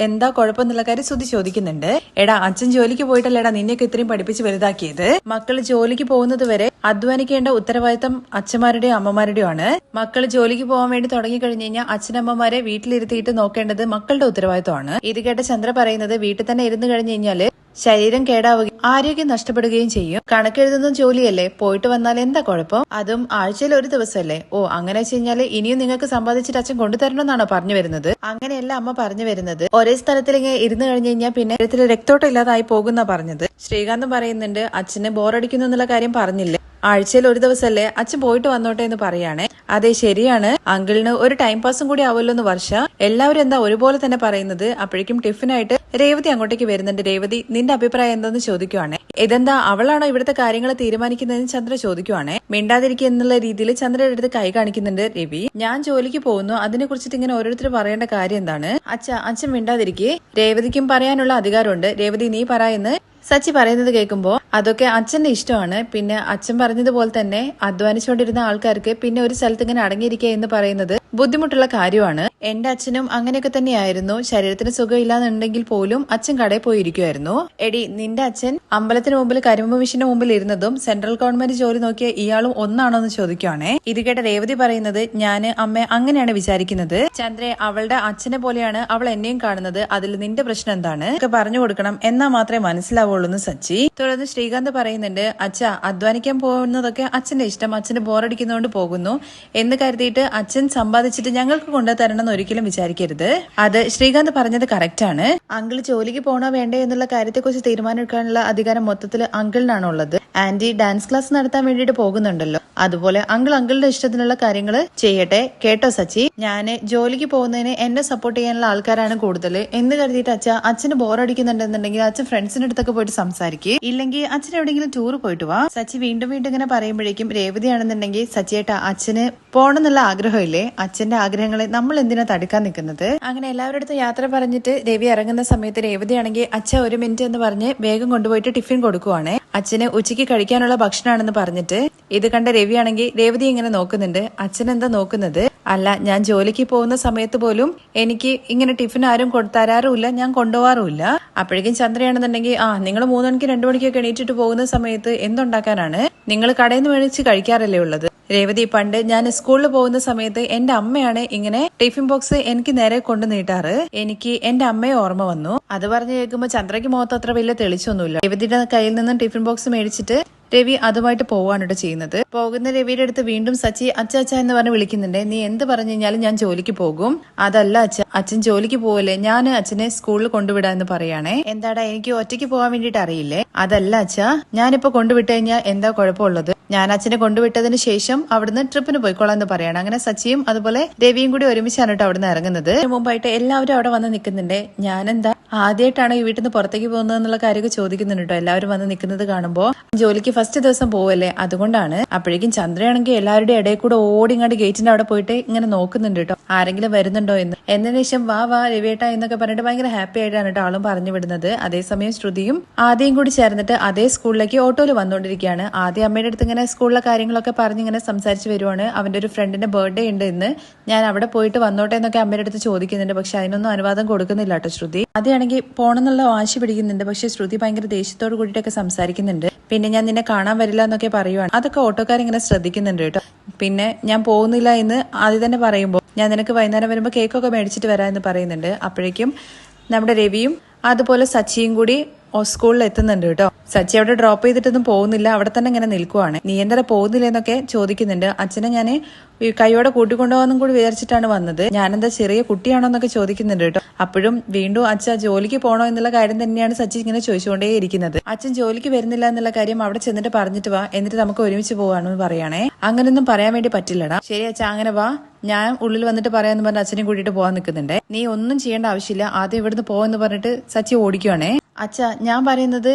എന്താ കുഴപ്പമെന്നുള്ള കാര്യം സുധി ചോദിക്കുന്നുണ്ട്. എടാ, അച്ഛൻ ജോലിക്ക് പോയിട്ടല്ലേടാ നിന്നെയൊക്കെ ഇത്രയും പഠിപ്പിച്ച് വലുതാക്കിയത്. മക്കള് ജോലിക്ക് പോകുന്നത് വരെ അധ്വാനിക്കേണ്ട ഉത്തരവാദിത്തം അച്ഛന്മാരുടെയും അമ്മമാരുടെയും ആണ്. മക്കൾ ജോലിക്ക് പോകാൻ വേണ്ടി തുടങ്ങി കഴിഞ്ഞു കഴിഞ്ഞാൽ അച്ഛനമ്മമാരെ വീട്ടിലിരുത്തിയിട്ട് നോക്കേണ്ടത് മക്കളുടെ ഉത്തരവാദിത്തമാണ്. ഇത് കേട്ട ചന്ദ്ര പറയുന്നത്, വീട്ടിൽ തന്നെ ഇരുന്ന് കഴിഞ്ഞു കഴിഞ്ഞാല് ശരീരം കേടാവുകയും ആരോഗ്യം നഷ്ടപ്പെടുകയും ചെയ്യും. കണക്കെഴുതുന്ന ജോലിയല്ലേ, പോയിട്ട് വന്നാൽ എന്താ കുഴപ്പം? അതും ആഴ്ചയിൽ ഒരു ദിവസമല്ലേ. ഓ, അങ്ങനെ വെച്ച് കഴിഞ്ഞാല് ഇനിയും നിങ്ങൾക്ക് സമ്പാദിച്ചിട്ട് അച്ഛൻ കൊണ്ടുതരണമെന്നാണോ പറഞ്ഞു വരുന്നത്? അങ്ങനെയല്ല അമ്മ പറഞ്ഞു വരുന്നത്. ഒരേ സ്ഥലത്തിൽ ഇങ്ങനെ ഇരുന്ന് കഴിഞ്ഞു കഴിഞ്ഞാൽ പിന്നെ രക്തോട്ടം ഇല്ലാതായി പോകുന്ന പറഞ്ഞത്. ശ്രീകാന്ത് പറയുന്നുണ്ട്, അച്ഛന് ബോറടിക്കുന്നു എന്നുള്ള കാര്യം പറഞ്ഞില്ലേ, ആഴ്ചയിൽ ഒരു ദിവസമല്ലേ, അച്ഛൻ പോയിട്ട് വന്നോട്ടെ എന്ന് പറയാണ്. അതെ ശരിയാണ്, അങ്കിളിന് ഒരു ടൈം പാസും കൂടി ആവുമല്ലോ എന്ന് വർഷ. എല്ലാവരും എന്താ ഒരുപോലെ തന്നെ പറയുന്നത്. അപ്പോഴേക്കും ടിഫിനായിട്ട് രേവതി അങ്ങോട്ടേക്ക് വരുന്നുണ്ട്. രേവതി, നിന്റെ അഭിപ്രായം എന്താന്ന് ചോദിക്കുവാണ്. ഇതെന്താ അവളാണോ ഇവിടുത്തെ കാര്യങ്ങൾ തീരുമാനിക്കുന്നതെന്ന് ചന്ദ്ര ചോദിക്കുവാണ്. മിണ്ടാതിരിക്കുക എന്നുള്ള രീതിയിൽ ചന്ദ്രയുടെ അടുത്ത് കൈ കാണിക്കുന്നുണ്ട് രവി. ഞാൻ ജോലിക്ക് പോകുന്നു, അതിനെ കുറിച്ചിട്ട് ഇങ്ങനെ ഓരോരുത്തർ പറയേണ്ട കാര്യം എന്താണ്? അച്ഛൻ മിണ്ടാതിരിക്കേ, രേവതിക്കും പറയാനുള്ള അധികാരമുണ്ട്. രേവതി നീ പറയുന്നത് സച്ചി പറയുന്നത് കേൾക്കുമ്പോ അതൊക്കെ അച്ഛന്റെ ഇഷ്ടമാണ്. പിന്നെ അച്ഛൻ പറഞ്ഞതുപോലെ തന്നെ അധ്വാനിച്ചുകൊണ്ടിരുന്ന ആൾക്കാർക്ക് പിന്നെ ഒരു സ്ഥലത്ത് ഇങ്ങനെ അടങ്ങിയിരിക്കുക എന്ന് പറയുന്നത് ബുദ്ധിമുട്ടുള്ള കാര്യമാണ്. എന്റെ അച്ഛനും അങ്ങനെയൊക്കെ തന്നെയായിരുന്നു. ശരീരത്തിന് സുഖമില്ലാന്നുണ്ടെങ്കിൽ പോലും അച്ഛൻ കടയിൽ പോയിരിക്കുമായിരുന്നു. എടി, നിന്റെ അച്ഛൻ അമ്പലത്തിന് മുമ്പിൽ കരിമ്പ് മിഷന്റെ മുമ്പിൽ ഇരുന്നതും സെൻട്രൽ ഗവൺമെന്റ് ജോലി നോക്കിയ ഇയാളും ഒന്നാണോ എന്ന് ചോദിക്കുവാണേ. ഇത് കേട്ട രേവതി പറയുന്നത്, ഞാന് അമ്മ അങ്ങനെയാണ് വിചാരിക്കുന്നത്. ചന്ദ്രേ, അവളുടെ അച്ഛനെ പോലെയാണ് അവൾ എന്നെയും കാണുന്നത്. അതിൽ നിന്റെ പ്രശ്നം എന്താണ് ഒക്കെ പറഞ്ഞു കൊടുക്കണം, എന്നാ മാത്രമേ മനസ്സിലാവുള്ളൂ എന്ന് സച്ചി. തുടർന്ന് ശ്രീകാന്ത് പറയുന്നുണ്ട്, അച്ഛ അധ്വാനിക്കാൻ പോകുന്നതൊക്കെ അച്ഛന്റെ ഇഷ്ടം, അച്ഛന് ബോറടിക്കുന്നതുകൊണ്ട് പോകുന്നു എന്ന് കരുതിയിട്ട് അച്ഛൻ സമ്പാദിച്ചിട്ട് ഞങ്ങൾക്ക് കൊണ്ടുതരണം എന്ന് ഒരിക്കലും വിചാരിക്കരുത്. അത് ശ്രീകാന്ത് പറഞ്ഞത് കറക്റ്റ് ആണ്. അങ്കിൾ ജോലിക്ക് പോകണോ വേണ്ടേ എന്നുള്ള കാര്യത്തെക്കുറിച്ച് തീരുമാനമെടുക്കാനുള്ള അധികാരം മൊത്തത്തിൽ അങ്കിളിനാണ് ഉള്ളത്. ആന്റി ഡാൻസ് ക്ലാസ് നടത്താൻ വേണ്ടിയിട്ട് പോകുന്നുണ്ടല്ലോ, അതുപോലെ അങ്കിളുടെ ഇഷ്ടത്തിനുള്ള കാര്യങ്ങൾ ചെയ്യട്ടെ. കേട്ടോ സച്ചി, ഞാന് ജോലിക്ക് പോകുന്നതിന് എന്നെ സപ്പോർട്ട് ചെയ്യാനുള്ള ആൾക്കാരാണ് കൂടുതൽ എന്ന് കരുതിയിട്ട് അച്ഛന് ബോറടിക്കുന്നുണ്ടെന്നുണ്ടെങ്കിൽ അച്ഛൻ ഫ്രണ്ട്സിന്റെ അടുത്തൊക്കെ പോയിട്ട് സംസാരിക്കുക, ഇല്ലെങ്കിൽ അച്ഛൻ എവിടെയെങ്കിലും ടൂർ പോയിട്ട് വാ. സച്ചി വീണ്ടും ഇങ്ങനെ പറയുമ്പോഴേക്കും രേവതിയാണെന്നുണ്ടെങ്കിൽ, സച്ചിയേട്ടാ അച്ഛന് പോകണമെന്നുള്ള ആഗ്രഹമില്ലേ, അച്ഛന്റെ ആഗ്രഹങ്ങളെ നമ്മൾ എന്തിനാ തടുക്കാൻ നിൽക്കുന്നത്. അങ്ങനെ എല്ലാവരുടെ അടുത്തും യാത്ര പറഞ്ഞിട്ട് രവി ഇറങ്ങുന്ന സമയത്ത് രേവതിയാണെങ്കിൽ അച്ഛ ഒരു മിനിറ്റ് എന്ന് പറഞ്ഞ് വേഗം കൊണ്ടുപോയിട്ട് ടിഫിൻ കൊടുക്കുവാണ്. അച്ഛന് ഉച്ചയ്ക്ക് കഴിക്കാനുള്ള ഭക്ഷണമാണെന്ന് പറഞ്ഞിട്ട് ഇത് കണ്ട രവിയാണെങ്കിൽ രേവതി ഇങ്ങനെ നോക്കുന്നുണ്ട്. അച്ഛൻ എന്താ നോക്കുന്നത്? അല്ല, ഞാൻ ജോലിക്ക് പോകുന്ന സമയത്ത് പോലും എനിക്ക് ഇങ്ങനെ ടിഫിൻ ആരും തരാറുമില്ല, ഞാൻ കൊണ്ടുപോകാറുമില്ല. അപ്പോഴേക്കും ചന്ദ്രയാണെന്നുണ്ടെങ്കിൽ, നിങ്ങൾ 3 മണിക്ക് 2 മണിക്കൊക്കെ എണീറ്റിട്ട് പോകുന്ന സമയത്ത് എന്തുണ്ടാക്കാനാണ്, നിങ്ങൾ കടയിൽ നിന്ന് മേടിച്ച് കഴിക്കാറല്ലേ ഉള്ളത്. രേവതി, പണ്ട് ഞാൻ സ്കൂളിൽ പോകുന്ന സമയത്ത് എന്റെ അമ്മയാണ് ഇങ്ങനെ ടിഫിൻ ബോക്സ് എനിക്ക് നേരെ കൊണ്ടു നീട്ടാറ്. എനിക്ക് എന്റെ അമ്മയെ ഓർമ്മ വന്നു. അത് പറഞ്ഞു കേൾക്കുമ്പോൾ ചന്ദ്രയ്ക്ക് മുഖത്ത് അത്ര വലിയ തെളിച്ചൊന്നുമില്ല. രേവതിയുടെ കയ്യിൽ നിന്നും ടിഫിൻ ബോക്സ് മേടിച്ചിട്ട് രവി അതുമായിട്ട് പോവാണ് കേട്ടോ ചെയ്യുന്നത്. പോകുന്ന രവിയുടെ അടുത്ത് വീണ്ടും സച്ചി അച്ഛ എന്ന് പറഞ്ഞ് വിളിക്കുന്നുണ്ട്. നീ എന്ത് പറഞ്ഞു കഴിഞ്ഞാലും ഞാൻ ജോലിക്ക് പോകും. അതല്ല അച്ഛൻ ജോലിക്ക് പോവല്ലേ, ഞാൻ അച്ഛനെ സ്കൂളിൽ കൊണ്ടുവിടാന്ന് പറയാണേ. എന്താടാ, എനിക്ക് ഒറ്റയ്ക്ക് പോകാൻ വേണ്ടിട്ട് അറിയില്ലേ? അതല്ല ഞാനിപ്പോ കൊണ്ടുവിട്ട് കഴിഞ്ഞാൽ എന്താ കുഴപ്പമുള്ളത്? ഞാൻ അച്ഛനെ കൊണ്ടുവിട്ടതിന് ശേഷം അവിടുന്ന് ട്രിപ്പിന് പോയിക്കോളാന്ന് പറയാണ്. അങ്ങനെ സച്ചിയും അതുപോലെ രവിയും കൂടി ഒരുമിച്ചാണ് കേട്ടോ അവിടുന്ന് ഇറങ്ങുന്നത്. മുമ്പായിട്ട് എല്ലാവരും അവിടെ വന്ന് നിൽക്കുന്നുണ്ട്. ഞാനെന്താ ആദ്യമായിട്ടാണ് ഈ വീട്ടിൽ നിന്ന് പുറത്തേക്ക് പോകുന്നത് എന്നുള്ള കാര്യമൊക്കെ ചോദിക്കുന്നുണ്ട് കേട്ടോ. എല്ലാവരും വന്ന് നിൽക്കുന്നത് കാണുമ്പോൾ ജോലിക്ക് ഫസ്റ്റ് ദിവസം പോവല്ലേ, അതുകൊണ്ടാണ്. അപ്പോഴേക്കും ചന്ദ്രയാണെങ്കിൽ എല്ലാവരുടെയും ഇടയിൽ കൂടെ ഓടിങ്ങാണ്ട് ഗേറ്റിന്റെ അവിടെ പോയിട്ട് ഇങ്ങനെ നോക്കുന്നുണ്ട് കേട്ടോ, ആരെങ്കിലും വരുന്നുണ്ടോ എന്ന്. എന്നതിന് ശേഷം വാ രവിയേട്ട എന്നൊക്കെ പറഞ്ഞിട്ട് ഭയങ്കര ഹാപ്പി ആയിട്ടാണ് കേട്ടോ ആളും പറഞ്ഞു വിടുന്നത്. അതേസമയം ശ്രുതിയും ആദ്യം കൂടി ചേർന്നിട്ട് അതേ സ്കൂളിലേക്ക് ഓട്ടോയിൽ വന്നുകൊണ്ടിരിക്കുകയാണ്. ആദ്യം അമ്മയുടെ അടുത്ത് ഇങ്ങനെ സ്കൂളിലെ കാര്യങ്ങളൊക്കെ പറഞ്ഞ് ഇങ്ങനെ സംസാരിച്ച് വരുവാണ്. അവന്റെ ഒരു ഫ്രണ്ടിന്റെ ബർത്ത്ഡേ ഉണ്ട് ഇന്ന്, ഞാൻ അവിടെ പോയിട്ട് വന്നോട്ടെ എന്നൊക്കെ അമ്മയുടെ അടുത്ത് ചോദിക്കുന്നുണ്ട്. പക്ഷെ അതിനൊന്നും അനുവാദം കൊടുക്കുന്നില്ല കേട്ടോ ശ്രുതി. ആദ്യമാണെങ്കിൽ പോണെന്നുള്ള വാശി പിടിക്കുന്നുണ്ട്. പക്ഷെ ശ്രുതി ഭയങ്കര ദേഷ്യത്തോട് കൂടിയിട്ടൊക്കെ സംസാരിക്കുന്നുണ്ട്. പിന്നെ ഞാൻ നിന്നെ കാണാൻ വരില്ല എന്നൊക്കെ പറയുവാണ്. അതൊക്കെ ഓട്ടോക്കാരിങ്ങനെ ശ്രദ്ധിക്കുന്നുണ്ട് കേട്ടോ. പിന്നെ ഞാൻ പോകുന്നില്ല എന്ന് ആദ്യം തന്നെ പറയുമ്പോൾ, ഞാൻ നിനക്ക് വൈകുന്നേരം വരുമ്പോൾ കേക്കൊക്കെ മേടിച്ചിട്ട് വരാമെന്ന് പറയുന്നുണ്ട്. അപ്പോഴേക്കും നമ്മുടെ രവിയും അതുപോലെ സച്ചിയും കൂടി സ്കൂളിൽ എത്തുന്നുണ്ട് കേട്ടോ. സച്ചി അവിടെ ഡ്രോപ്പ് ചെയ്തിട്ടൊന്നും പോകുന്നില്ല, അവിടെ തന്നെ ഇങ്ങനെ നിൽക്കുവാണ്. നീ എന്താ പോകുന്നില്ല എന്നൊക്കെ ചോദിക്കുന്നുണ്ട്. അച്ഛനെ ഞാൻ കൈയോടെ കൂട്ടിക്കൊണ്ടുപോകാന്നും കൂടി വിചാരിച്ചിട്ടാണ് വന്നത്, ഞാനെന്താ ചെറിയ കുട്ടിയാണോ എന്നൊക്കെ ചോദിക്കുന്നുണ്ട് കേട്ടോ. അപ്പോഴും വീണ്ടും ജോലിക്ക് പോകണോ എന്നുള്ള കാര്യം തന്നെയാണ് സച്ചി ഇങ്ങനെ ചോദിച്ചുകൊണ്ടേ ഇരിക്കുന്നത്. അച്ഛൻ ജോലിക്ക് വരുന്നില്ല എന്നുള്ള കാര്യം അവിടെ ചെന്നിട്ട് പറഞ്ഞിട്ട് വാ, എന്നിട്ട് നമുക്ക് ഒരുമിച്ച് പോവാണെന്ന് പറയാണേ. അങ്ങനൊന്നും പറയാൻ വേണ്ടി പറ്റില്ലടാ. ശരി അങ്ങനെ വാ, ഞാൻ ഉള്ളിൽ വന്നിട്ട് പറയാന്ന് പറഞ്ഞ അച്ഛനെ കൂട്ടിയിട്ട് പോകാൻ നിൽക്കുന്നുണ്ട്. നീ ഒന്നും ചെയ്യേണ്ട ആവശ്യമില്ല, ആദ്യം ഇവിടുന്ന് പോവെന്ന് പറഞ്ഞിട്ട് സച്ചി ഓടിക്കുവാണേ. ഞാൻ പറയുന്നത്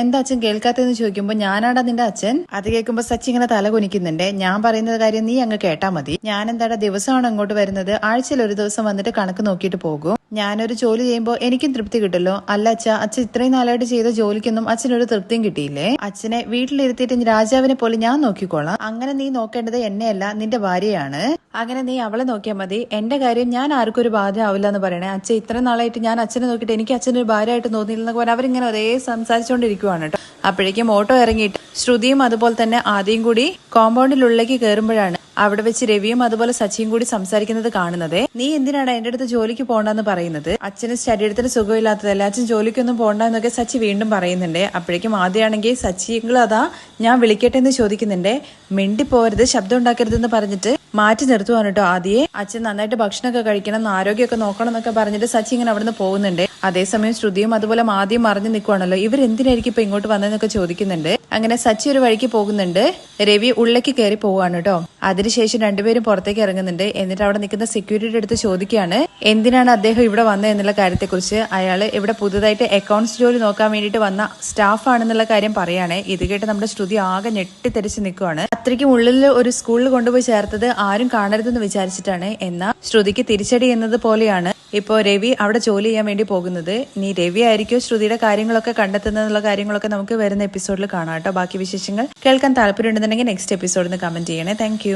എന്താ അച്ഛൻ കേൾക്കാത്തെന്ന് ചോദിക്കുമ്പോൾ, ഞാനാടാ നിന്റെ അച്ഛൻ. അത് കേൾക്കുമ്പോൾ സച്ചി ഇങ്ങനെ തല കുനിക്കുന്നുണ്ട്. ഞാൻ പറയുന്ന കാര്യം നീ അങ്ങ് കേട്ടാ മതി. ഞാൻ എന്താടാ ദിവസമാണ് അങ്ങോട്ട് വരുന്നത്, ആഴ്ചയിൽ ഒരു ദിവസം വന്നിട്ട് കണക്ക് നോക്കിയിട്ട് പോകും. ഞാനൊരു ജോലി ചെയ്യുമ്പോൾ എനിക്കും തൃപ്തി കിട്ടല്ലോ. അല്ല അച്ഛൻ ഇത്രയും നാളായിട്ട് ചെയ്ത ജോലിക്കൊന്നും അച്ഛനൊരു തൃപ്തിയും കിട്ടിയില്ലേ? അച്ഛനെ വീട്ടിലിരുത്തിയിട്ട് രാജാവിനെ പോലെ ഞാൻ നോക്കിക്കോളാം. അങ്ങനെ നീ നോക്കേണ്ടത് എന്നെയല്ല, നിന്റെ ഭാര്യയാണ്. അങ്ങനെ നീ അവളെ നോക്കിയാൽ മതി. എന്റെ കാര്യം ഞാൻ ആർക്കും ഒരു ബാധ്യത ആവില്ല എന്ന് പറയണേ. അച്ഛൻ ഇത്രയും നാളായിട്ട് ഞാൻ അച്ഛനെ നോക്കിയിട്ട് എനിക്ക് അച്ഛനൊരു ഭാര്യയായിട്ട് തോന്നിയില്ലെന്നൊക്കെ പറഞ്ഞാൽ അവരിങ്ങനെ ഒരേ സംസാരിച്ചുകൊണ്ടിരിക്കുവാണ് കേട്ടോ. അപ്പോഴേക്കും ഓട്ടോ ഇറങ്ങിയിട്ട് ശ്രുതിയും അതുപോലെ തന്നെ ആദ്യം കൂടി കോമ്പൗണ്ടിനുള്ളിലേക്ക് കയറുമ്പോഴാണ് അവിടെ വെച്ച് രവിയും അതുപോലെ സച്ചിയും കൂടി സംസാരിക്കുന്നത് കാണുന്നത്. നീ എന്തിനാണ് എന്റെ അടുത്ത് ജോലിക്ക് പോകണ്ടെന്ന് പറയുന്നത്? അച്ഛന് ശരീരത്തിന് സുഖമില്ലാത്തതല്ല, അച്ഛൻ ജോലിക്കൊന്നും പോകണ്ട എന്നൊക്കെ സച്ചി വീണ്ടും പറയുന്നുണ്ട്. അപ്പോഴേക്കും ആദ്യമാണെങ്കിൽ സച്ചിങ്ങൾ അതാ ഞാൻ വിളിക്കട്ടെ എന്ന് ചോദിക്കുന്നുണ്ട്. മിണ്ടിപ്പോവരുത്, ശബ്ദം ഉണ്ടാക്കരുതെന്ന് പറഞ്ഞിട്ട് മാറ്റി നിർത്തുവാണ് കേട്ടോ. ആദ്യേ അച്ഛൻ നന്നായിട്ട് ഭക്ഷണമൊക്കെ കഴിക്കണം, ആരോഗ്യമൊക്കെ നോക്കണം എന്നൊക്കെ പറഞ്ഞിട്ട് സച്ചി ഇങ്ങനെ അവിടുന്ന് പോകുന്നുണ്ട്. അതേസമയം ശ്രുതിയും അതുപോലെ ആദ്യം മറിഞ്ഞു നിൽക്കുവാണല്ലോ, ഇവരെന്തിനായിരിക്കും ഇപ്പൊ ഇങ്ങോട്ട് വന്നതെന്നൊക്കെ ചോദിക്കുന്നുണ്ട്. അങ്ങനെ സച്ചി ഒരു വഴിക്ക് പോകുന്നുണ്ട്, രവി ഉള്ളിലേക്ക് കയറി പോവാണ് കേട്ടോ. അതിനുശേഷം രണ്ടുപേരും പുറത്തേക്ക് ഇറങ്ങുന്നുണ്ട്. എന്നിട്ട് അവിടെ നിൽക്കുന്ന സെക്യൂരിറ്റിയുടെ അടുത്ത് ചോദിക്കുകയാണ് എന്തിനാണ് അദ്ദേഹം ഇവിടെ വന്നത് എന്നുള്ള കാര്യത്തെക്കുറിച്ച്. അയാള് ഇവിടെ പുതുതായിട്ട് അക്കൗണ്ട്സ് ജോലി നോക്കാൻ വേണ്ടിയിട്ട് വന്ന സ്റ്റാഫ് ആണെന്നുള്ള കാര്യം പറയുകയാണ്. ഇത് കേട്ട് നമ്മുടെ ശ്രുതി ആകെ ഞെട്ടിത്തെറിച്ച് നിൽക്കുവാണ്. അത്രയ്ക്കും ഉള്ളിൽ ഒരു സ്കൂളിൽ കൊണ്ടുപോയി ചേർത്തത് ആരും കാണരുതെന്ന് വിചാരിച്ചിട്ടാണ്. എന്നാൽ ശ്രുതിക്ക് തിരിച്ചടി എന്നത് പോലെയാണ് ഇപ്പോൾ രവി അവിടെ ജോലി ചെയ്യാൻ വേണ്ടി പോകുന്നത്. ഇനി രവി ആയിരിക്കും ശ്രുതിയുടെ കാര്യങ്ങളൊക്കെ കണ്ടെത്തുന്നതിനുള്ള കാര്യങ്ങളൊക്കെ നമുക്ക് വരുന്ന എപ്പിസോഡിൽ കാണാം കേട്ടോ. ബാക്കി വിശേഷങ്ങൾ കേൾക്കാൻ താല്പര്യം ഉണ്ടെന്നുണ്ടെങ്കിൽ നെക്സ്റ്റ് എപ്പിസോഡിൽ നിന്ന് കമന്റ് ചെയ്യണേ. താങ്ക്